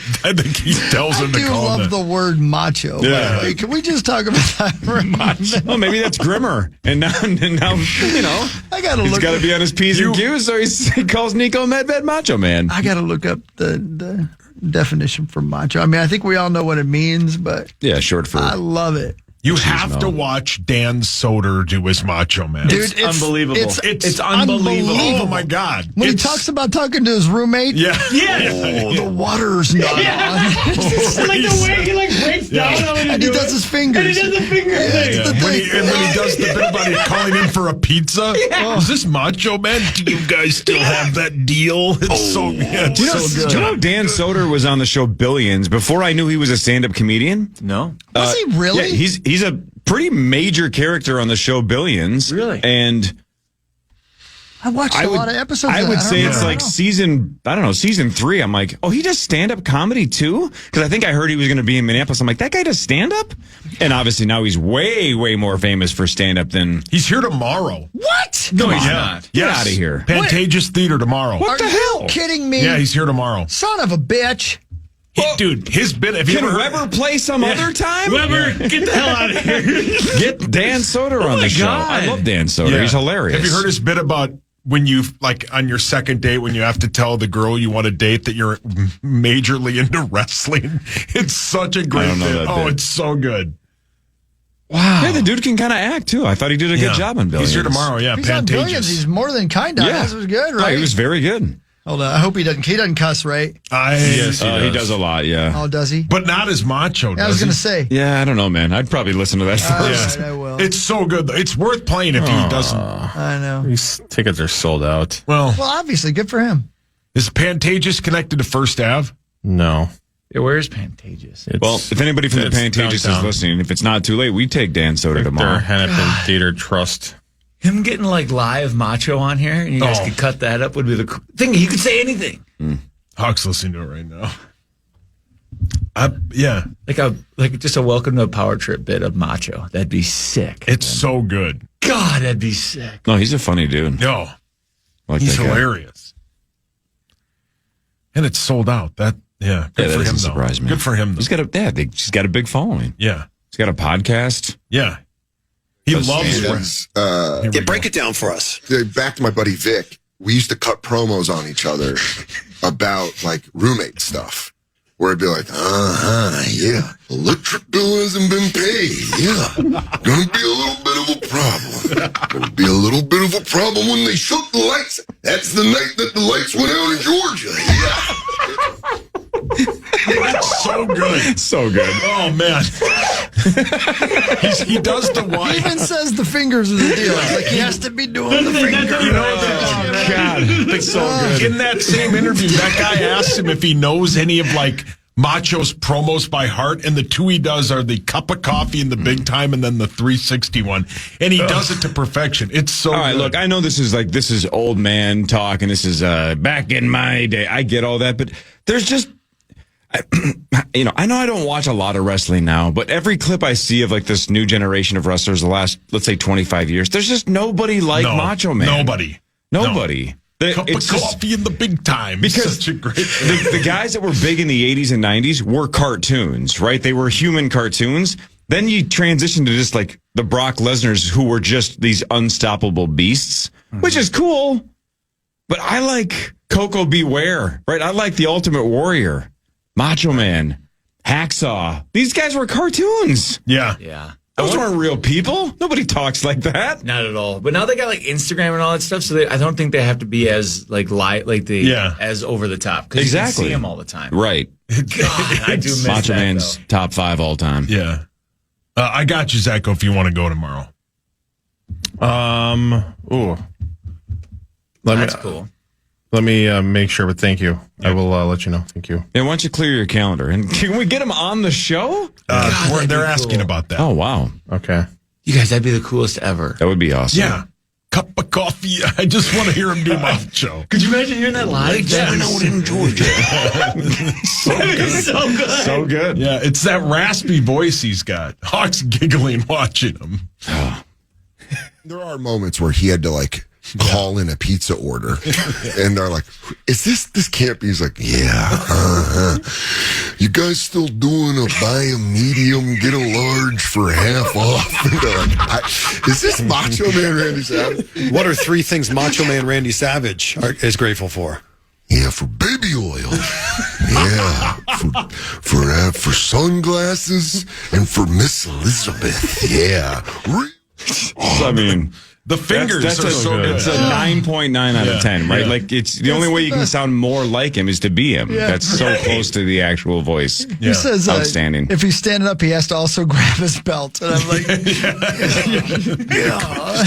he tells him to I call do love him the word macho. Yeah. By the way. Can we just talk about that for a moment? Oh, maybe that's Grimmer. And now you know, I gotta he's look. got to be on his P's and Q's, so he calls Nico Medved Macho Man. I gotta look up the definition for macho. I mean, I think we all know what it means, but Yeah, short for. I love it. You have to watch Dan Soder do his Macho Man. Dude, It's unbelievable. It's unbelievable. unbelievable. Oh my God. When he talks about talking to his roommate, Yeah. oh, the water's not on. Like the way he breaks down how to And he does his fingers. And he does the finger thing. It's the When thing. he does the bit about it calling in for a pizza. Is this Macho Man? Do you guys still have that deal? It's so good. Do you know Dan Soder was on the show Billions before I knew he was a stand-up comedian? No. Was he really? Yeah, he's a pretty major character on the show Billions. Really? And I watched a lot of episodes. I of would that. say don't it's know. like season 3. I'm like, oh, he does stand-up comedy too? Because I think I heard he was going to be in Minneapolis. I'm like, that guy does stand-up? And obviously now he's way, way more famous for stand-up than... He's here tomorrow. What? No, Come he's on. not. Get out of here. Pantages Theater tomorrow. What the Are hell? you kidding me? Yeah, he's here tomorrow. Son of a bitch. Dude, his bit. Have you Can ever Weber play some other time? Weber, get the hell out of here. Get Dan Soder on the show. God. I love Dan Soder. He's hilarious. Have you heard his bit about when you, like, on your second date, when you have to tell the girl you want to date that you're majorly into wrestling? It's such a great I don't know bit. that Oh, bit. it's so good. Wow. Yeah, the dude can kind of act, too. I thought he did a good job on Billions. He's here tomorrow, yeah. He's on Billions. He's more than kind of. Yeah. This was good, Oh, right? he was very good. Hold on. I hope he doesn't cuss, right? Yes, he does a lot, yeah. Oh, does he? But not as macho, I was going to say. Yeah, I don't know, man. I'd probably listen to that first. All right, I will. It's so good, though. It's worth playing if he doesn't. I know. These tickets are sold out. Well, obviously, good for him. is Pantages connected to First Ave? No. Yeah, where's Pantages? Well, if anybody from the it's Pantages is downtown. listening, if it's not too late, we take Dan Soder tomorrow. Victor Hennepin Theater Trust. Him getting live macho on here, and you guys could cut that up would be the thing. He could say anything. Hawk's listening to it right now. Yeah. Like just a welcome to a power trip bit of macho. That'd be sick. It's so good. God, that'd be sick. No, he's a funny dude. No. Like He's that guy. hilarious. And it's sold out. Good Yeah, for that him, doesn't though. surprise me. Good for him, though. He's got a big following. Yeah. He's got a podcast. Yeah. He loves it. Yeah, break it down for us. Back to my buddy Vic. We used to cut promos on each other about like roommate stuff. Where it'd be like, yeah, electric bill hasn't been paid. Yeah, gonna be a little bit of a problem. Gonna be a little bit of a problem when they shook the lights. That's the night that the lights went out in Georgia. Yeah. It's so good. So good. Oh, man. He does the one. He even says the fingers are the deal. It's like he has to be doing the fingers. God, it's so good. In that same interview, that guy asked him if he knows any of Macho's promos by heart, and the two he does are the cup of coffee in the big time and then the 360 one. And he does it to perfection. It's so All right, good. look, I know this is old man talk and this is back in my day. I get all that, but there's just I know I don't watch a lot of wrestling now, but every clip I see of like this new generation of wrestlers the last, let's say 25 years, there's just nobody like Macho Man. Nobody. Cup of coffee in the big time. Because such a great the guys that were big in the 80s and 90s were cartoons, right? They were human cartoons. Then you transition to just like the Brock Lesnars who were just these unstoppable beasts, which is cool. But I like Coco Beware, right? I like the Ultimate Warrior, Macho Man, Hacksaw. These guys were cartoons. Yeah. Those weren't real people. Nobody talks like that. Not at all. But now they got like Instagram and all that stuff, so I don't think they have to be as like as over the top. Because you can see them all the time. Right. God, I do miss Macho that, Man's though. top 5 all time. Yeah. I got you, Zacho, if you want to go tomorrow. That's cool. Let me make sure, but thank you. I will let you know. Thank you. And why don't you clear your calendar? And can we get him on the show? They're asking about that. Oh, wow. Okay. You guys, that'd be the coolest ever. That would be awesome. Yeah. Cup of coffee. I just want to hear him do Macho. Could you imagine hearing that live? in Georgia. So good. So good. Yeah, it's that raspy voice he's got. Hawk's giggling watching him. There are moments where he had to like call in a pizza order, and they're like, "Is this can't be?" He's like, "Yeah, you guys still doing a buy a medium, get a large for half off?" And they're like, "Is this Macho Man Randy Savage?" What are 3 things Macho Man Randy Savage is grateful for? Yeah, for baby oil. Yeah, for sunglasses and for Miss Elizabeth. Yeah. I mean, the fingers are so good. It's a 9.9 out of 10, right? Yeah. Like it's the only way you can sound more like him is to be him. Yeah. That's so close to the actual voice. He says, outstanding. If he's standing up, he has to also grab his belt. And I'm like, Just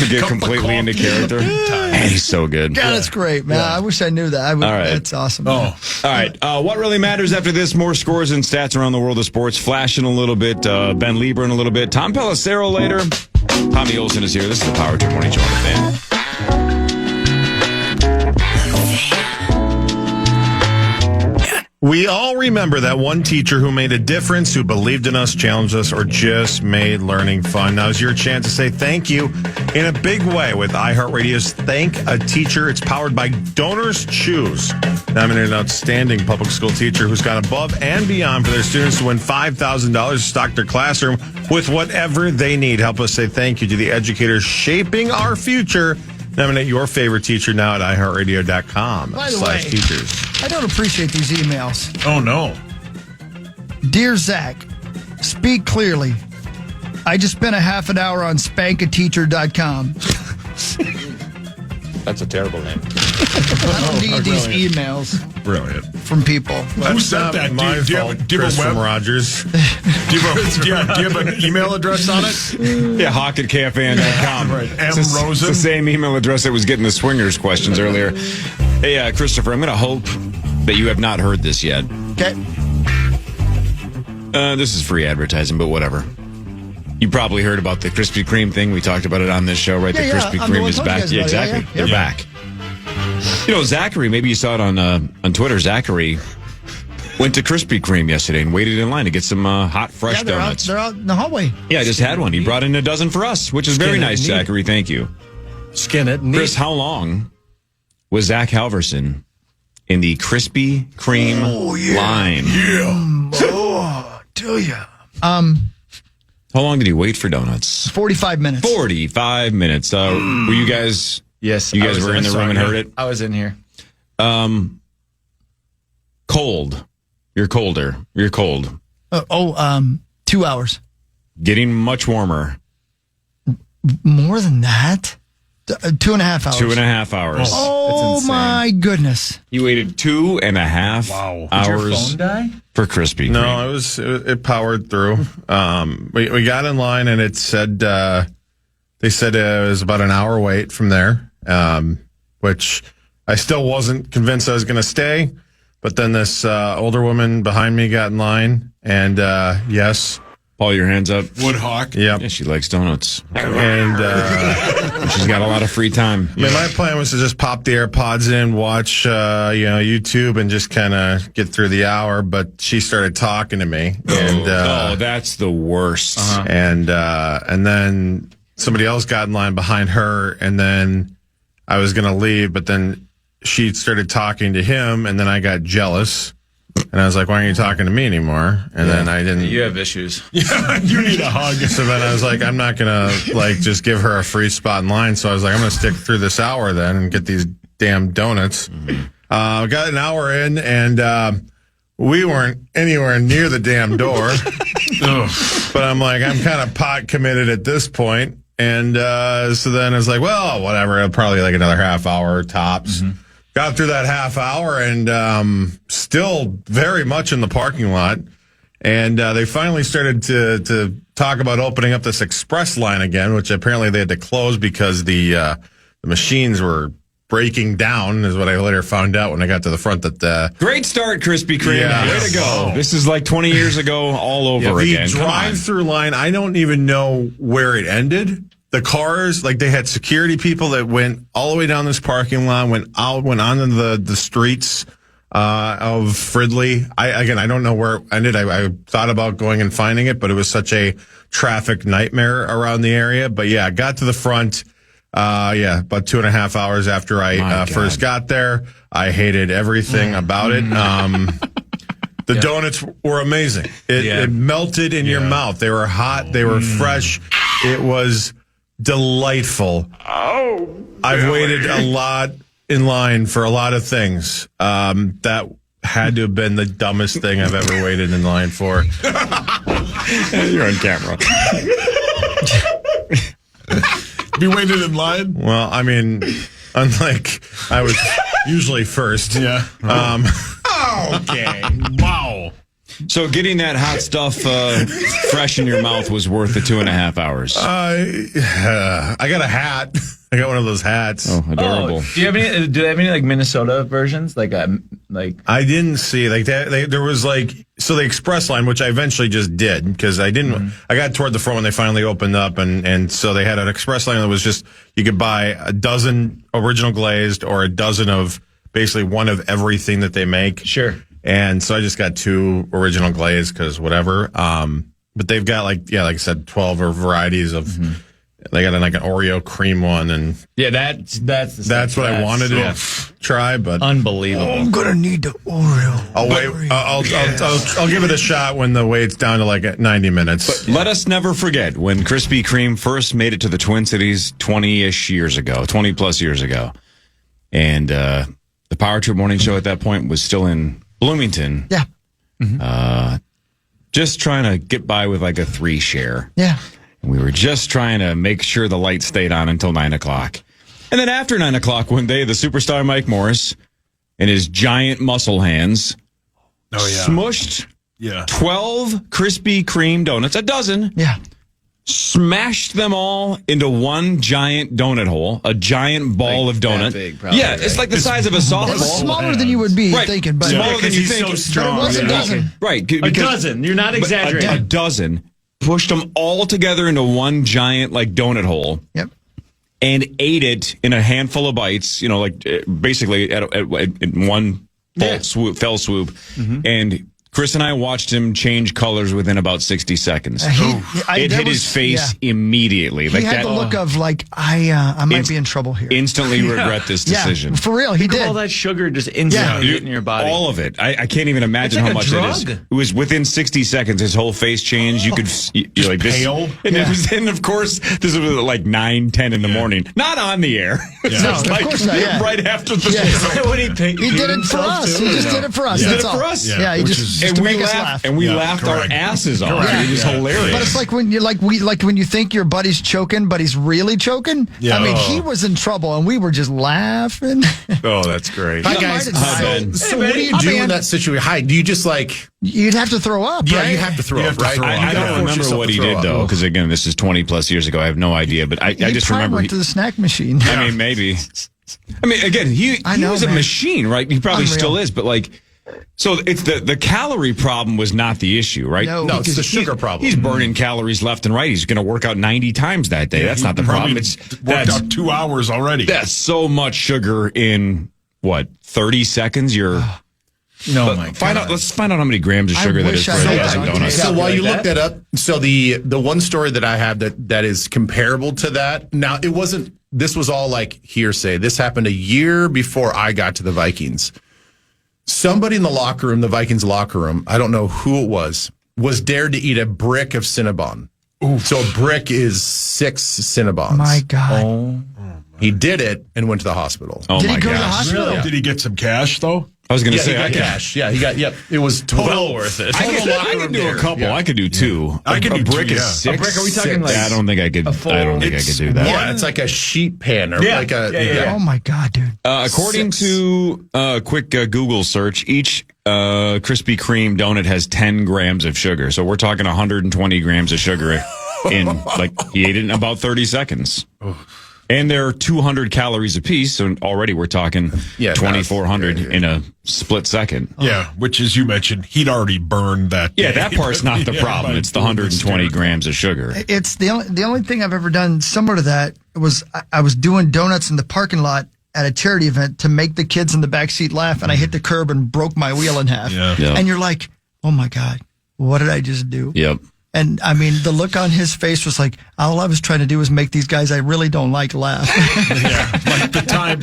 to get completely into character. Man, he's so good. God, that's great, man. I wish I knew that. All right. That's awesome. All right. What really matters after this? More scores and stats around the world of sports. Flash in a little bit. Ben Lieber in a little bit. Tom Pelissero later. Tommy Olson is here. This is the Power Trip Morning Show on the Fan. We all remember that one teacher who made a difference, who believed in us, challenged us, or just made learning fun. Now's your chance to say thank you in a big way with iHeartRadio's Thank a Teacher. It's powered by Donors Choose. Nominated outstanding public school teacher who's gone above and beyond for their students to win $5,000 to stock their classroom with whatever they need. Help us say thank you to the educators shaping our future. Nominate your favorite teacher now at iHeartRadio.com. By the way, teachers. I don't appreciate these emails. Oh, no. Dear Zach, speak clearly. I just spent a half an hour on spankateacher.com. That's a terrible name. I don't need these emails Brilliant. from people. Who said that? My Do you fault, have a Chris web? from Rogers. Do you have an email address on it? Yeah, hawk at KFAN.com. Right. M. It's Rosen. the same email address that was getting the swingers questions earlier. Hey, Christopher, I'm going to hope that you have not heard this yet. Okay. This is free advertising, but whatever. You probably heard about the Krispy Kreme thing. We talked about it on this show, right? Yeah, The Krispy I'm the Kreme one is told you back. guys Yeah, about it. Yeah, exactly. yeah. They're Yeah. back. You know, Zachary, maybe you saw it on Twitter. Zachary went to Krispy Kreme yesterday and waited in line to get some hot, fresh Yeah, they're donuts. out in the hallway. Yeah, I just had one. He brought in a dozen for us, which is very Skin it nice, neat. Zachary. Thank you. Skin it. Neat. Chris, how long was Zach Halverson in the Krispy Kreme line? Oh, do ya? How long did he wait for donuts? 45 minutes. 45 minutes. Were you guys? Yes. You guys were in the room and heard it? I was in here. Cold. You're colder. You're cold. 2 hours. Getting much warmer. More than that? 2.5 hours. 2.5 hours. Oh, my goodness. You waited 2.5 hours Did your phone die? for Krispy Kreme. No, it powered through. We got in line and it said they said it was about an hour wait from there, which I still wasn't convinced I was going to stay. But then this older woman behind me got in line, and yes, Paul, your hands up. Woodhawk. Yep. Yeah, she likes donuts. And she's got a lot of free time. I mean, my plan was to just pop the AirPods in, watch YouTube, and just kind of get through the hour. But she started talking to me, and that's the worst. And then somebody else got in line behind her, and then I was going to leave, but then she started talking to him, and then I got jealous. And I was like, why aren't you talking to me anymore? And then I didn't. You have issues. Yeah, you need a hug. So then I was like, I'm not going to just give her a free spot in line. So I was like, I'm going to stick through this hour then and get these damn donuts. Got an hour in, and we weren't anywhere near the damn door. But I'm like, I'm kind of pot committed at this point. And so then I was like, well, whatever. Probably like another half hour tops. Got through that half hour and still very much in the parking lot. And they finally started to talk about opening up this express line again, which apparently they had to close because the machines were breaking down, is what I later found out when I got to the front. That Great start, Krispy Kreme. Yeah. Way to go. Oh. This is like 20 years ago all over again. The drive-through line, I don't even know where it ended. The cars, like they had security people that went all the way down this parking lot, went onto the streets of Fridley. I don't know where it ended. I thought about going and finding it, but it was such a traffic nightmare around the area. But yeah, I got to the front, about 2.5 hours after I first got there. I hated everything about it. The donuts were amazing. It melted in your mouth. They were hot. They were fresh. It was delightful. I've waited a lot in line for a lot of things. That had to have been the dumbest thing I've ever waited in line for. You're on camera. Be waited in line? Well, I mean, unlike I was usually first. Yeah. Okay. Wow. So getting that hot stuff fresh in your mouth was worth the 2.5 hours. I got a hat. I got one of those hats. Oh, adorable. Do you have any? Do they have any like Minnesota versions? Like I didn't see like that. There was so the express line, which I eventually just did because I didn't. I got toward the front when they finally opened up, and so they had an express line that was just you could buy a dozen original glazed or a dozen of basically one of everything that they make. Sure. And so I just got 2 original glazed because whatever. But they've got like I said, 12 varieties of. They got an Oreo cream one, and that's what I wanted to try. But unbelievable. I'm gonna need the Oreo. I'll give it a shot when the wait's down to like 90 minutes. But let us never forget when Krispy Kreme first made it to the Twin Cities 20-ish years ago, 20 plus years ago, and the Power Trip Morning Show at that point was still in Bloomington. Yeah. Just trying to get by with like a 3 share. Yeah. We were just trying to make sure the light stayed on until 9 o'clock. And then after 9 o'clock one day, the superstar Mike Morris and his giant muscle hands smushed 12 Krispy Kreme donuts, a dozen. Yeah. Smashed them all into one giant donut hole, a giant ball of donut. Big, probably, it's like the size of a softball. It's smaller than you would be thinking, but smaller than you think. So strong. But it was a dozen. Right. A dozen. You're not exaggerating. A dozen. Pushed them all together into one giant giant donut hole. Yep. And ate it in a handful of bites, basically at one fell swoop. And Chris and I watched him change colors within about 60 seconds. It hit his face immediately. He had the look of I might be in trouble here. Instantly regret this decision. Yeah, for real, he did. All that sugar just instantly hitting your body. All of it. I can't even imagine how much it is. It was within 60 seconds. His whole face changed. You could you're like this. Pale. And of course, this was like 9, 10 in the morning. Not on the air. No, of course not. Yeah. Right after the show. He did it for us. He just did it for us. He did That's it all. for us. Yeah, he just to make us laugh. And we laughed our asses off. It was hilarious. But it's like when you when you think your buddy's choking, but he's really choking. Yeah. I mean, he was in trouble, and we were just laughing. Oh, that's great. Hi, guys. So what do you do in that situation? Hi, do you just You'd have to throw up, Yeah, right? you have to throw up, right? I don't remember what he did, though, because, again, this is 20 plus years ago. I have no idea, but I just remember. Went to the snack machine. I mean, maybe. I mean, again, he was a machine, right? He probably still is, but So it's the calorie problem was not the issue, right? No, it's the sugar problem. He's burning calories left and right. He's going to work out 90 times that day. That's not the problem. It's worked out 2 hours already. That's so much sugar in 30 seconds. You're No, my God. Let's find out how many grams of sugar that is for a dozen donuts. So while you look that up, so the one story that I have that is comparable to that. Now it wasn't. This was all like hearsay. This happened a year before I got to the Vikings. Somebody in the locker room, the Vikings locker room, I don't know who it was dared to eat a brick of Cinnabon. So a brick is 6 Cinnabons. My God. Oh. He did it and went to the hospital. Oh, Did my he go to the gosh. hospital? Really? Did he get some cash, though? I was going to Yeah, say, he got I can, cash. Yeah, he got, it was total worth it. I can do a couple. Yeah. I could do 2. I could a do brick 2, is yeah. 6. A brick, are we talking like I don't think I could. I don't think I could do that. Yeah, it's like a sheet pan or like a. Oh my God, dude. According to a quick Google search, each Krispy Kreme donut has 10 grams of sugar. So we're talking 120 grams of sugar in, he ate it in about 30 seconds. And they're 200 calories apiece, so already we're talking 2,400 in a split second. Yeah, which, as you mentioned, he'd already burned that. Yeah, that part's not the problem. It's the 120 grams of sugar. It's the only thing I've ever done similar to that was I was doing donuts in the parking lot at a charity event to make the kids in the back seat laugh, and I hit the curb and broke my wheel in half. Yeah. Yep. And you're like, oh my God, what did I just do? Yep. And I mean, the look on his face was like, all I was trying to do was make these guys I really don't like laugh. Yeah, like the time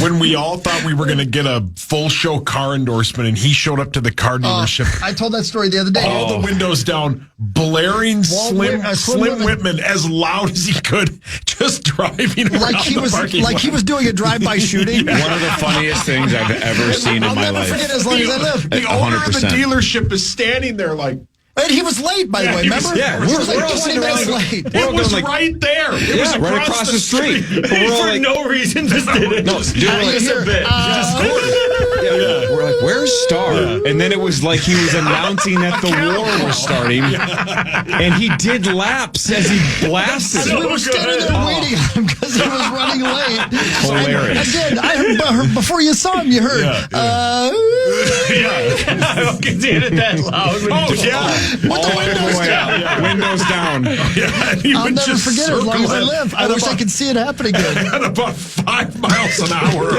when we all thought we were going to get a full show car endorsement and he showed up to the car dealership. I told that story the other day. All the windows down, blaring Slim Whitman as loud as he could, just driving around the parking lot. He was doing a drive-by shooting. One of the funniest things I've ever seen in my life. I'll never forget as long as I live. The owner of the 100%. dealership is standing there like. And he was late, by the way, remember? Yeah, He was we're like all 20 sitting minutes around late. It was right there. It was right across the street. But we're all For no reason, just did it. No, dude, we're like, Just a bit. we're like, where's Star? And then it was like he was announcing that the war was starting. And he did laps as he blasted. We were standing there waiting on him because he was running late. Hilarious. And again, I heard before you saw him, you heard. I can see it that loud. With the windows down. Windows down. Yeah, and he I'll would never just forget it as long as I circle live. I at wish I about- could see it happen again. At about 5 miles an hour.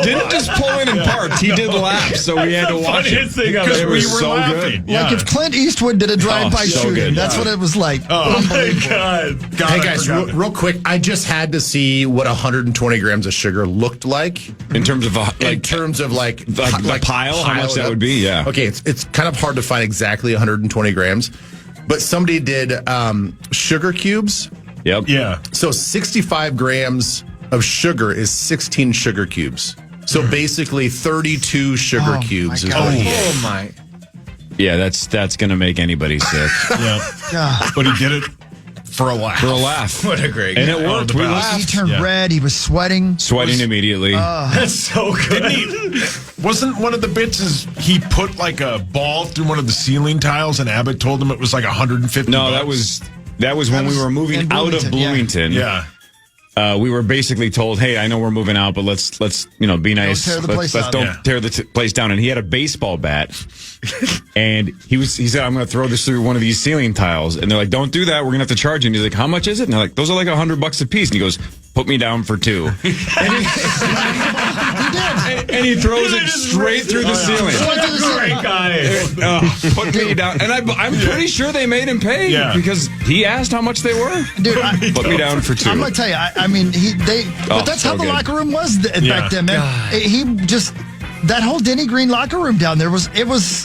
Didn't just pull in and parked. He did laps, so we had to watch it. Thing I've Because ever we was were so laughing. good. Yeah. Like if Clint Eastwood did a drive-by so shooting. good. That's what it was like. Oh my God. Hey guys, real quick, I just had to see what 120 grams of sugar looked like In terms of the pile, how much that would be, yeah. Okay, it's kind of hard to find exactly 120 grams, but somebody did sugar cubes. Yep. Yeah. So 65 grams of sugar is 16 sugar cubes. So basically 32 sugar cubes is what he ate. Oh my. Yeah, that's going to make anybody sick. Yeah. But he did it for a laugh. For a laugh. What a great And guy. it worked. the We best. laughed. He turned red. He was sweating. Sweating immediately. That's so good. Wasn't one of the bits is he put like a ball through one of the ceiling tiles and Abbott told him it was like 150 No, bucks? that was when we were moving in out of Bloomington, Bloomington. Yeah. We were basically told, "Hey, I know we're moving out, but let's be nice. tear the place let's down." don't tear the place down." And he had a baseball bat, and he said, "I'm going to throw this through one of these ceiling tiles." And they're like, "Don't do that. We're going to have to charge you." And he's like, "How much is it?" And they're like, "Those are like $100 a piece." And he goes, "Put me down for 2." And he throws it straight through the ceiling. Great guy. Put me down. And I'm pretty sure they made him pay because he asked how much they were. Dude, Put me down for 2. I'm gonna tell you. I mean, but that's so how the good. locker room was back then, man. He just that whole Denny Green locker room down there was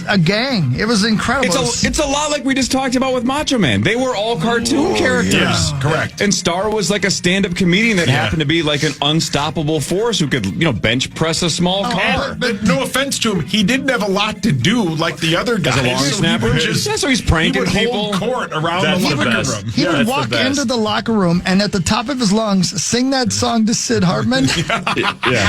a gang. It was incredible. It's a lot like we just talked about with Macho Man. They were all cartoon characters. Yeah, correct. And Star was like a stand-up comedian that happened to be like an unstoppable force who could, bench press a small car. But no offense to him, he didn't have a lot to do like the other guys. As a long snapper? He would just, Yeah, so he's pranking he would hold people. court around That's the the locker best. room. He would that's the walk best. into the locker room and at the top of his lungs sing that song to Sid Hartman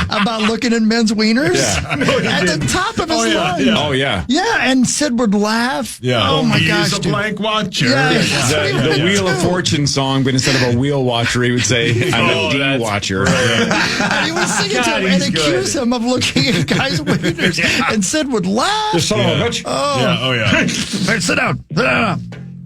about looking at men's wieners. at the top of his lungs. Yeah. Oh, yeah. Yeah, and Sid would laugh. Yeah. Oh, my gosh, He's a dude. blank watcher. Yeah, The Wheel of Fortune song, but instead of a wheel watcher, he would say, I'm a D watcher. And he would sing it to him and accuse him of looking at guys' wieners. And Sid would laugh. The son of a bitch. Oh. Yeah, oh, yeah. Hey, sit down. Sit down.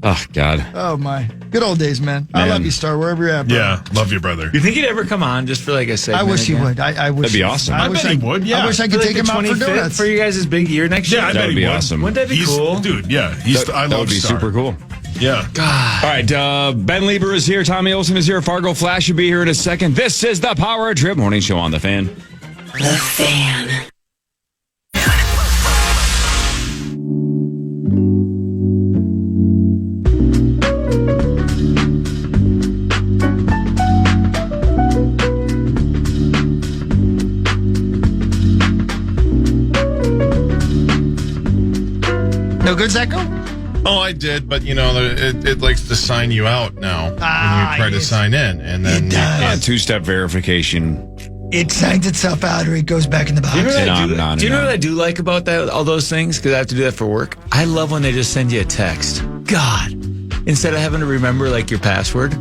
Oh, God. Oh, my. Good old days, man. I love you, Star, wherever you're at, bro. Yeah, love you, brother. You think he'd ever come on just for like a segment? I wish he again? would. I wish. That'd be awesome. I wish bet he would, yeah. I wish I could For, take like, him out for 25th donuts. for you guys' big year next year. Yeah, I bet That'd he be would. awesome. Wouldn't that be He's, cool? dude, yeah. I That love would be Star. super cool. Yeah. God. All right, Ben Lieber is here. Tommy Olson is here. Fargo Flash will be here in a second. This is the Power Trip Morning Show on The Fan. The Fan. No good, Zacho? Oh, I did, but it likes to sign you out now when you try to sign in, and then two-step verification. It signs itself out or it goes back in the box. Do you know what I do like about that? All those things, because I have to do that for work. I love when they just send you a text. God, instead of having to remember like your password.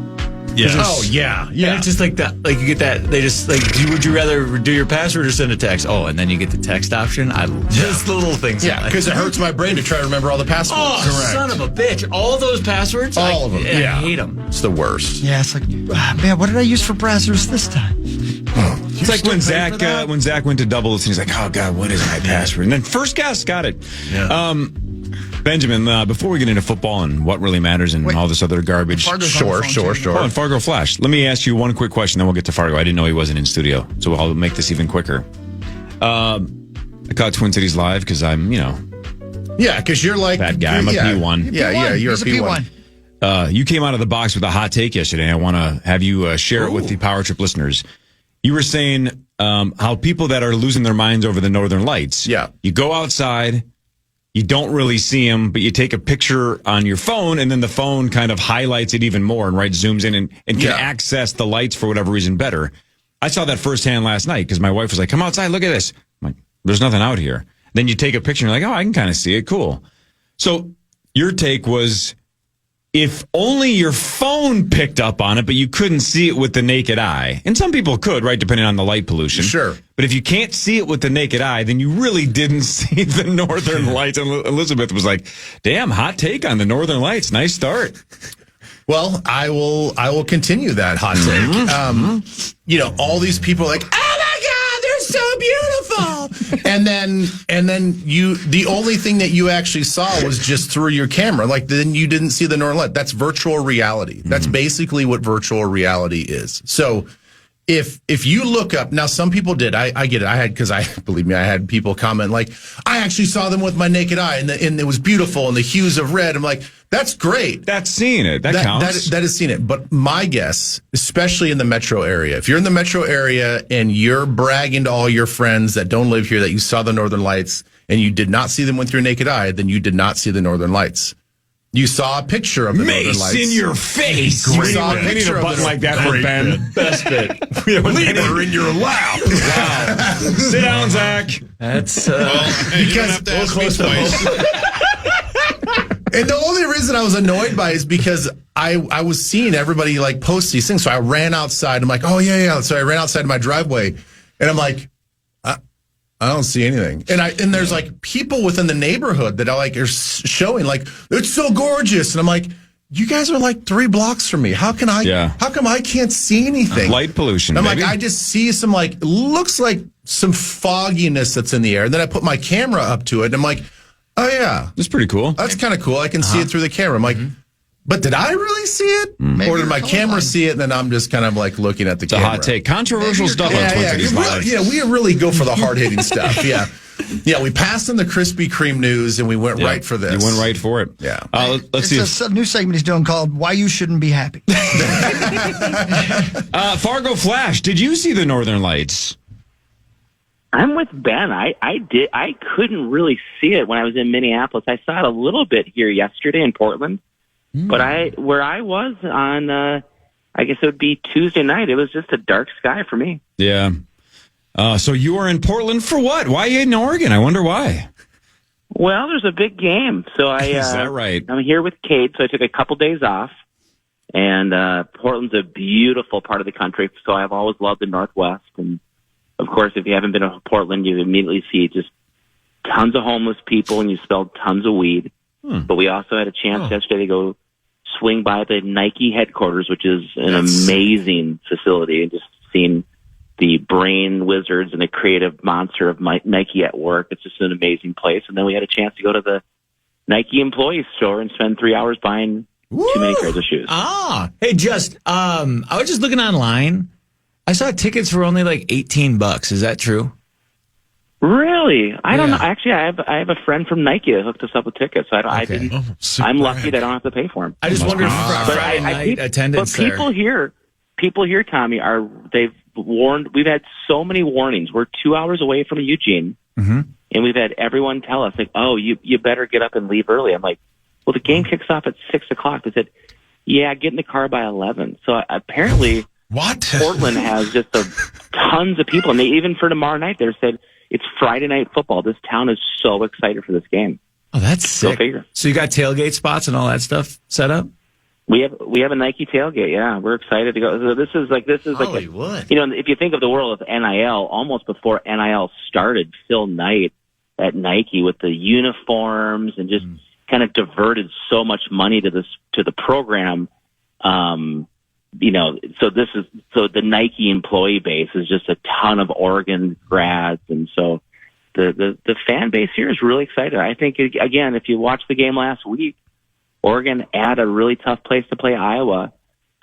Yeah. Oh yeah. And it's just like that. Like you get that. They just like. Would you rather do your password or send a text? Oh, and then you get the text option. Just the little things. Yeah, because it hurts my brain to try to remember all the passwords. Oh, son of a bitch! All those passwords. All of them. I hate them. It's the worst. Yeah, it's like, man, what did I use for browsers this time? It's like when Zach went to double this, and he's like, "Oh God, what is my password?" And then first guess got it. Yeah. Benjamin, before we get into football and what really matters and all this other garbage, Sure. Oh, and Fargo Flash. Let me ask you one quick question, then we'll get to Fargo. I didn't know he wasn't in studio, so I'll make this even quicker. I caught Twin Cities live because I'm, Yeah, because you're like that guy. I'm a P1. Yeah, you're a P1. You came out of the box with a hot take yesterday. I want to have you share it with the Power Trip listeners. You were saying how people that are losing their minds over the Northern Lights. Yeah. You go outside. You don't really see them, but you take a picture on your phone, and then the phone kind of highlights it even more and zooms in and can access the lights for whatever reason better. I saw that firsthand last night because my wife was like, "Come outside, look at this." I'm like, "There's nothing out here." Then you take a picture and you're like, "Oh, I can kind of see it. Cool." So your take was, if only your phone picked up on it, but you couldn't see it with the naked eye. And some people could, right, depending on the light pollution. Sure. But if you can't see it with the naked eye, then you really didn't see the Northern Lights. And Elizabeth was like, damn, hot take on the Northern Lights. Nice start. Well, I will continue that hot take. All these people are like, oh my God, they're so beautiful. and then the only thing that you actually saw was just through your camera. Like then you didn't see the Northern Light. That's virtual reality. That's basically what virtual reality is. So if you look up now, some people did. I get it. Believe me, I had people comment like, I actually saw them with my naked eye, and it was beautiful, and the hues of red. I'm like, that's great. That's seeing it. That counts. That is seeing it. But my guess, especially in the metro area, if you're in the metro area and you're bragging to all your friends that don't live here that you saw the Northern Lights and you did not see them with your naked eye, then you did not see the Northern Lights. You saw a picture of the Northern Lights. Mace in your face. You saw a picture of a button like that for Ben. Best bit. Lever in your lap. Wow. Sit down, Zach. That's because close twice. And the only reason I was annoyed by it is because I was seeing everybody like post these things. So I ran outside. I'm like, oh yeah. So I ran outside my driveway, and I'm like, I don't see anything. And there's like people within the neighborhood that are showing like, it's so gorgeous. And I'm like, you guys are like 3 blocks from me. How come I can't see anything? Light pollution. I'm baby. like, I just see some looks like some fogginess that's in the air. And then I put my camera up to it and I'm like, oh yeah. That's pretty cool. That's kind of cool. I can see it through the camera. I'm like, but did I really see it? Or did my camera see it? And then I'm just kind of like looking at the camera. It's a hot take. Controversial stuff on Twin Cities Live. We really go for the hard-hitting stuff. Yeah. Yeah, we passed on the Krispy Kreme news and we went right for this. You went right for it. Yeah. Let's see. It's a new segment he's doing called Why You Shouldn't Be Happy. Fargo Flash, did you see the Northern Lights? I'm with Ben. I did. I couldn't really see it when I was in Minneapolis. I saw it a little bit here yesterday in Portland. But where I was on, I guess it would be Tuesday night, it was just a dark sky for me. Yeah. So you are in Portland for what? Why are you in Oregon? I wonder why. Well, there's a big game, so Is that right? I'm here with Kate, so I took a couple days off. And Portland's a beautiful part of the country, so I've always loved the Northwest. And of course, if you haven't been to Portland, you immediately see just tons of homeless people, and you smell tons of weed. But we also had a chance yesterday to go swing by the Nike headquarters, which is an amazing facility, and just seeing the brain wizards and the creative monster of Nike at work. It's just an amazing place. And then we had a chance to go to the Nike employee store and spend 3 hours buying too many pairs of shoes. Hey, I was just looking online. I saw tickets for only like $18. Is that true? Really? I don't know. Actually, I have a friend from Nike that hooked us up with tickets. I'm lucky that I don't have to pay for them. I just wondered Friday night attendance but people here, Tommy, they've warned. We've had so many warnings. We're 2 hours away from Eugene, and we've had everyone tell us, like, "Oh, you better get up and leave early." I'm like, "Well, the game kicks off at 6 o'clock." They said, "Yeah, get in the car by 11." So apparently, Portland has just tons of people, and they even for tomorrow night, they said it's Friday night football. This town is so excited for this game. Oh, that's sick. Go figure. So you got tailgate spots and all that stuff set up? We have a Nike tailgate. Yeah, we're excited to go. So this is like Hollywood. If you think of the world of NIL, almost before NIL started, Phil Knight at Nike with the uniforms and just kind of diverted so much money to the program. So the Nike employee base is just a ton of Oregon grads, and so the fan base here is really excited. I think again, if you watched the game last week, Oregon, at a really tough place to play Iowa,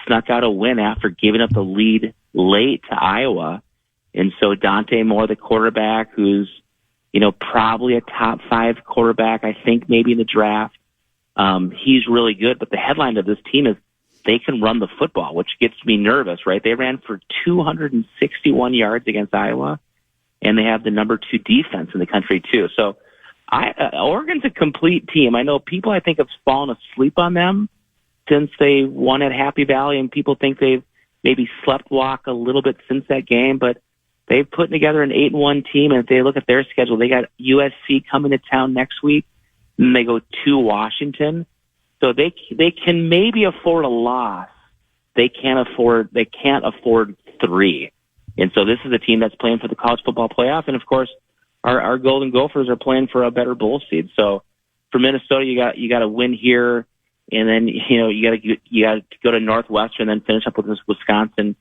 snuck out a win after giving up the lead late to Iowa. And so Dante Moore, the quarterback, who's, probably a top 5 quarterback, I think maybe in the draft, he's really good. But the headline of this team is they can run the football, which gets me nervous, right? They ran for 261 yards against Iowa, and they have the number 2 defense in the country, too. So Oregon's a complete team. I know people, I think, have fallen asleep on them since they won at Happy Valley, and people think they've maybe slept walk a little bit since that game, but they've put together an 8-1 team, and if they look at their schedule, they got USC coming to town next week, and they go to Washington. So they can maybe afford a loss. They can't afford 3. And so this is a team that's playing for the college football playoff, and of course, our Golden Gophers are playing for a better bowl seed. So for Minnesota, you got to win here, and then you got to go to Northwestern, and then finish up with Wisconsin.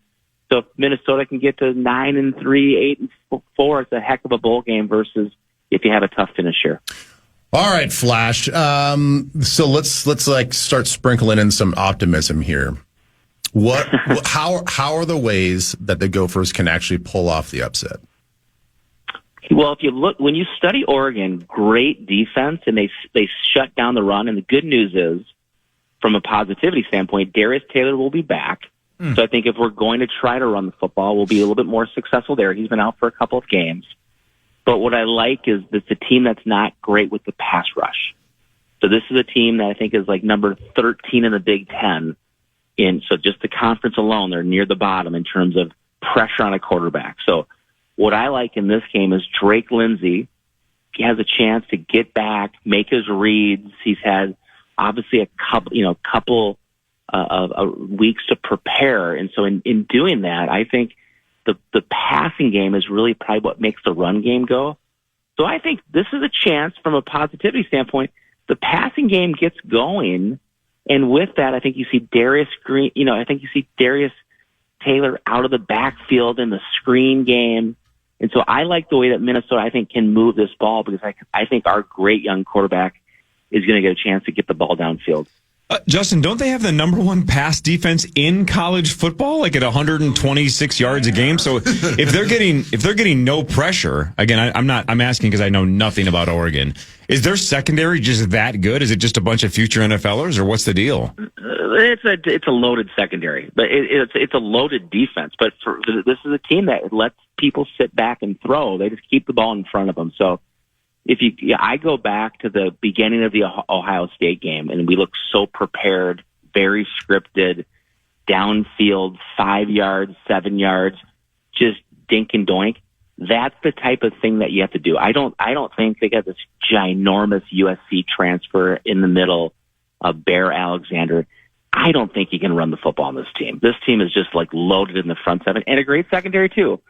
So if Minnesota can get to 9-3, 8-4, it's a heck of a bowl game versus if you have a tough finish here. All right, Flash. So let's like start sprinkling in some optimism here. How are the ways that the Gophers can actually pull off the upset? Well, if you look, when you study Oregon, great defense, and they shut down the run. And the good news is, from a positivity standpoint, Darius Taylor will be back. So I think if we're going to try to run the football, we'll be a little bit more successful there. He's been out for a couple of games. But what I like is it's a team that's not great with the pass rush. So this is a team that I think is like number 13 in the Big Ten. And so just the conference alone, they're near the bottom in terms of pressure on a quarterback. So what I like in this game is Drake Lindsey. He has a chance to get back, make his reads. He's had obviously a couple weeks to prepare. And so in doing that, I think the passing game is really probably what makes the run game go. So I think this is a chance from a positivity standpoint. The passing game gets going. And with that, I think you see Darius Taylor out of the backfield in the screen game. And so I like the way that Minnesota, I think, can move this ball because I think our great young quarterback is going to get a chance to get the ball downfield. Justin, don't they have the number 1 pass defense in college football, like at 126 yards a game? So if they're getting no pressure, again, I'm asking because I know nothing about Oregon. Is their secondary just that good? Is it just a bunch of future NFLers, or what's the deal? It's a loaded secondary, but it's a loaded defense. But this is a team that lets people sit back and throw. They just keep the ball in front of them. So I go back to the beginning of the Ohio State game, and we look so prepared, very scripted, downfield, 5 yards, 7 yards, just dink and doink. That's the type of thing that you have to do. I don't think they got this ginormous USC transfer in the middle of Bear Alexander. I don't think you can run the football on this team. This team is just like loaded in the front seven and a great secondary too.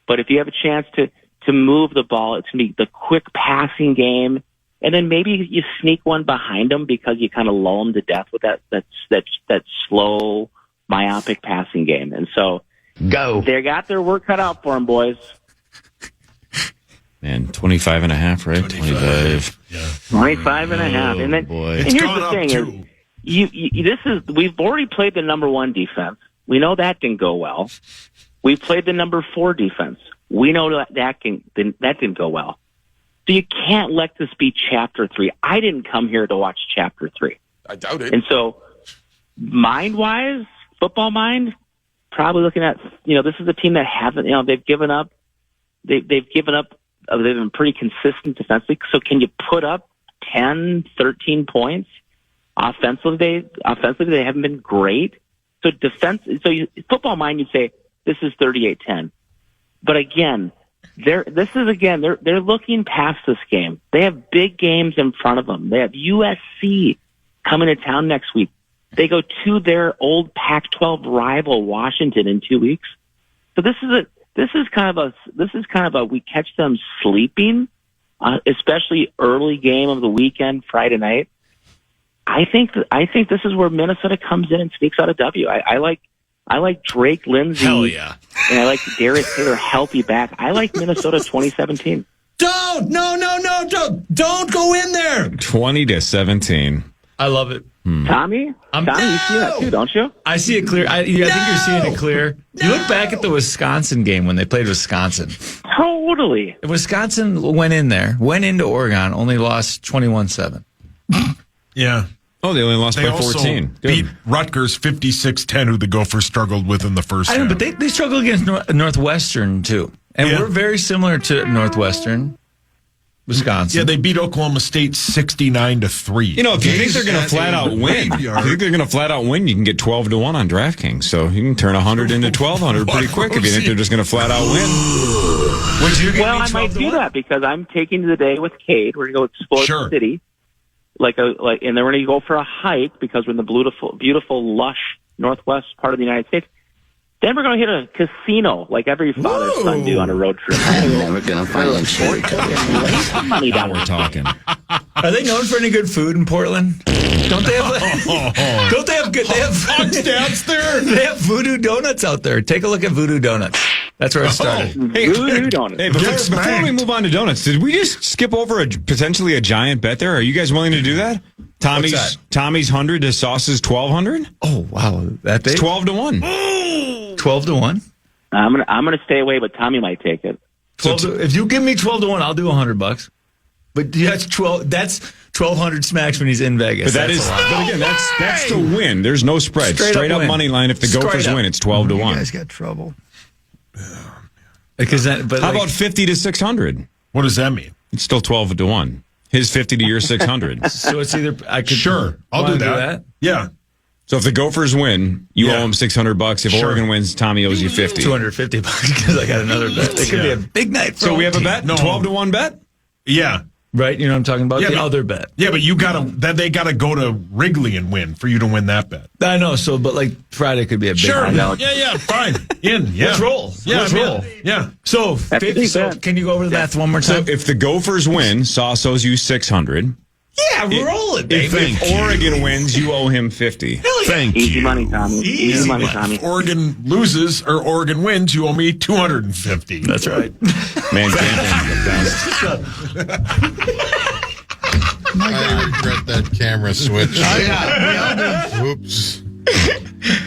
But if you have a chance to move the ball, it's going to be the quick passing game. And then maybe you sneak one behind them because you kind of lull them to death with that slow, myopic passing game. And so they got their work cut out for them, boys. Man, 25 and a half, right? 25. Yeah. 25 and a half. And then, boy. And here's the thing is, we've already played the number 1 defense. We know that didn't go well. We played the number 4 defense. We know that didn't go well. So you can't let this be chapter 3. I didn't come here to watch chapter 3. I doubt it. And so, mind-wise, football mind, probably looking at, this is a team that hasn't, they've given up. They've been pretty consistent defensively. So can you put up 10, 13 points offensively? They haven't been great. So football mind, you'd say this is 38-10. But again, they're looking past this game. They have big games in front of them. They have USC coming to town next week. They go to their old Pac-12 rival Washington in 2 weeks. So this is kind of a we catch them sleeping, especially early game of the weekend, Friday night. I think this is where Minnesota comes in and sneaks out a W. I like Drake Lindsey. Hell yeah. And I like Darius Taylor healthy back. I like Minnesota 2017. Don't go in there. 20-17. I love it. Tommy, you see that too, don't you? I see it clear. I think you're seeing it clear. You look back at the Wisconsin game when they played Wisconsin. Totally. Wisconsin went into Oregon, only lost 21-7. Yeah. Oh, they only lost They by 14. also beat Rutgers 56-10, who the Gophers struggled with in the first I know, half. but they struggled against Northwestern, too. And we're very similar to Northwestern, Wisconsin. Yeah, they beat Oklahoma State 69-3. If you think they're going to flat out win, you can get 12-1 on DraftKings. So you can turn 100 into 1,200 pretty quick if you think they're just going to flat out win. Well, I might do that because I'm taking the day with Cade. We're going to go explore the city. And then we're going to go for a hike because we're in the beautiful, lush northwest part of the United States. Then we're going to hit a casino like every father and son do on a road trip. I'm never going to find money down. We're talking. Are they known for any good food in Portland? Don't they have? Don't they have good? They have Fox there. They have Voodoo Donuts out there. Take a look at Voodoo Donuts. That's where it started. Voodoo Donuts. Hey, before we move on to donuts, did we just skip over potentially a giant bet there? Are you guys willing to do that? Tommy's 100 to Sauce's 1,200. Oh wow, that big? It's 12-1. 12-1. I'm gonna stay away, but Tommy might take it. If you give me 12-1, I'll do $100. But that's 12. That's 1,200 smacks when he's in Vegas. But again, that's the win. There's no spread. Straight up money line. If the Gophers win, it's 12-1. You guys got trouble. How about 50 to 600? What does that mean? It's still 12-1. His 50 to your 600. So it's either Sure, I'll do that. Yeah. So if the Gophers win, you owe him $600. If Oregon wins, Tommy owes you 50. $250 because I got another bet. It could be a big night. So we have a bet. 12-1 bet. Yeah. Right, you know what I'm talking about? The other bet. Yeah, but they gotta go to Wrigley and win for you to win that bet. I know, but Friday could be a big night. Yeah, fine. In. Yeah. Let's roll. Yeah, Let's roll. Yeah. So 50. So can you go over the math one more time? So if the Gophers win, Sauce owes you 600. Yeah, roll it, baby. If Oregon wins, you owe him 50. Thank Easy you. money, Tommy. Easy money, Tommy. If Oregon loses or Oregon wins, you owe me 250. That's right. Man, gambling's the best. I regret that camera switch. Whoops.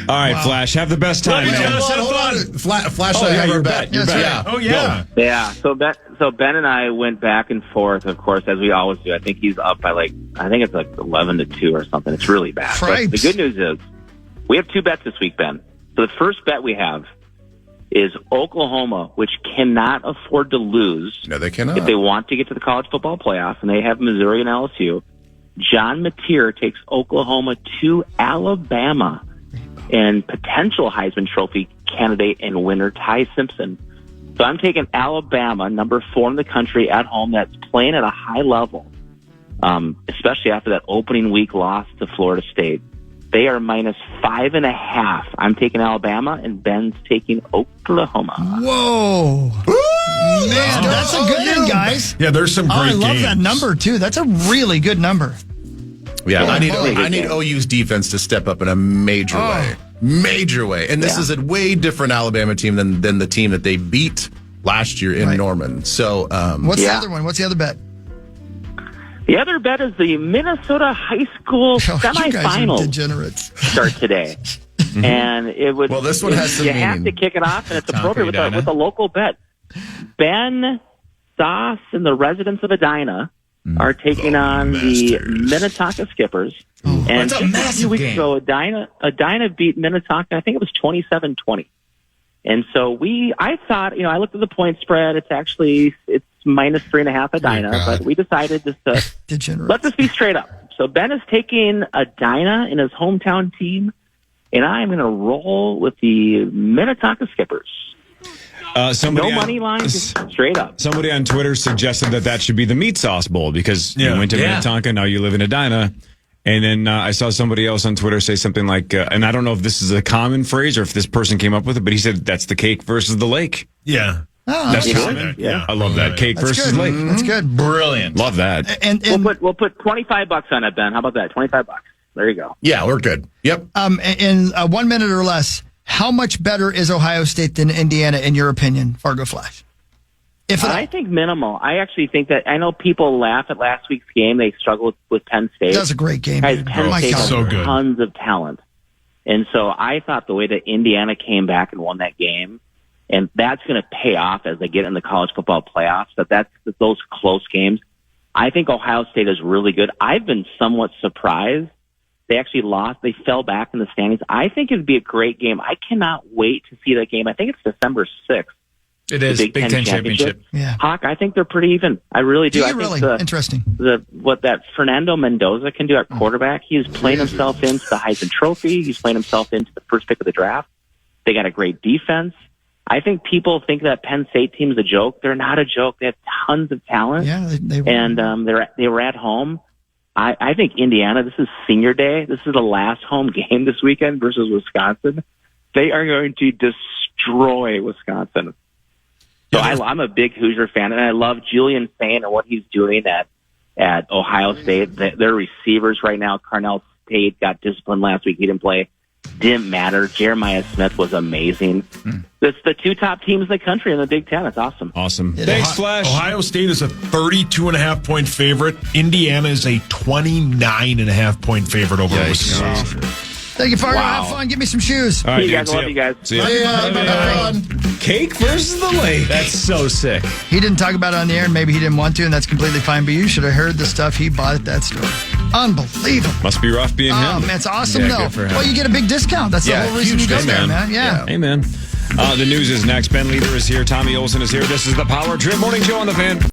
All right, Flash, have the best time, man. Hold on. Flash, I have your bet. Yeah. Oh, yeah. Yeah. So Ben and I went back and forth, of course, as we always do. I think he's up by I think it's 11-2 or something. It's really bad. But the good news is we have 2 bets this week, Ben. So the first bet we have is Oklahoma, which cannot afford to lose. No, they cannot. If they want to get to the college football playoff, and they have Missouri and LSU. John Mateer takes Oklahoma to Alabama, and potential Heisman Trophy candidate and winner Ty Simpson So I'm taking Alabama, number 4 in the country at home, that's playing at a high level, especially after that opening week loss to Florida State. They are -5.5. I'm taking Alabama, and Ben's taking Oklahoma. Whoa. Man, that's a good one, guys. Yeah, there's some great I love games. that number, too. That's a really good number. Yeah, I Yeah. need OU's defense to step up in a major way. Major way. And this is a way different Alabama team than the team that they beat last year in Norman. So, What's the other one? What's the other bet? The other bet is the Minnesota High School You guys are semifinals degenerates. start today. And it would. Well, this one has some You have meaning. to kick it off, and it's Tonka appropriate with a local bet. Ben Sauce and the residents of Edina are taking on the Minnetonka Skippers. And That's a just massive few weeks game. ago, Edina beat Minnetonka. I think it was 27-20. And so I thought, I looked at the point spread. It's -3.5 Edina, but we decided just to let this be straight up. So Ben is taking Edina in his hometown team, and I'm going to roll with the Minnetonka Skippers. Somebody No money line, just straight up. Somebody on Twitter suggested that should be the meat sauce bowl because you went to Minnetonka, now you live in Edina. And then I saw somebody else on Twitter say something like, and I don't know if this is a common phrase or if this person came up with it, but he said that's the cake versus the lake. Yeah. Oh, That's that's common. Yeah. I love that. Cake That's versus good. lake. That's good. Brilliant. Love that. And We'll put $25 on it, Ben. How about that? $25. There you go. Yeah, we're good. Yep. in 1 minute or less, how much better is Ohio State than Indiana, in your opinion, Fargo Flash? I think minimal. I actually think that I know people laugh at last week's game. They struggled with Penn State. That was a great game. Guys, dude. Penn Oh my State God. has So good. tons of talent. And so I thought the way that Indiana came back and won that game, and that's going to pay off as they get in the college football playoffs, that's those close games. I think Ohio State is really good. I've been somewhat surprised. They actually lost. They fell back in the standings. I think it'd be a great game. I cannot wait to see that game. I think it's December 6th. It is. The Big Ten Championship. Yeah. Hawk, I think they're pretty even. I really do. Do I you think really? Interesting. what that Fernando Mendoza can do at quarterback, he's playing himself into the Heisman Trophy. He's playing himself into the first pick of the draft. They got a great defense. I think people think that Penn State team is a joke. They're not a joke. They have tons of talent. Yeah, they were. And they were at home. I think Indiana, this is senior day. This is the last home game this weekend versus Wisconsin. They are going to destroy Wisconsin. So I'm a big Hoosier fan, and I love Julian Sain and what he's doing at Ohio State. Their receivers right now, Carnell Tate got disciplined last week. He didn't play. Didn't matter. Jeremiah Smith was amazing. It's the two top teams in the country in the Big Ten. It's awesome. Awesome. Thanks, Flash. Ohio State is a 32.5-point favorite. Indiana is a 29.5-point favorite over Wisconsin. Thank you, Fargo. Wow. Have fun. Give me some shoes. All right, See you dude, guys. Love you guys. See ya. Bye. Cake versus the lake. That's so sick. He didn't talk about it on the air, and maybe he didn't want to, and that's completely fine. But you should have heard the stuff he bought at that store. Unbelievable. Must be rough being Oh, him. man, it's awesome, Yeah, though. good for him. Well, you get a big discount. That's the whole reason you go there, man. Yeah. Amen. The news is next. Ben Leader is here. Tommy Olson is here. This is the Power Trip Morning Show on the Fan.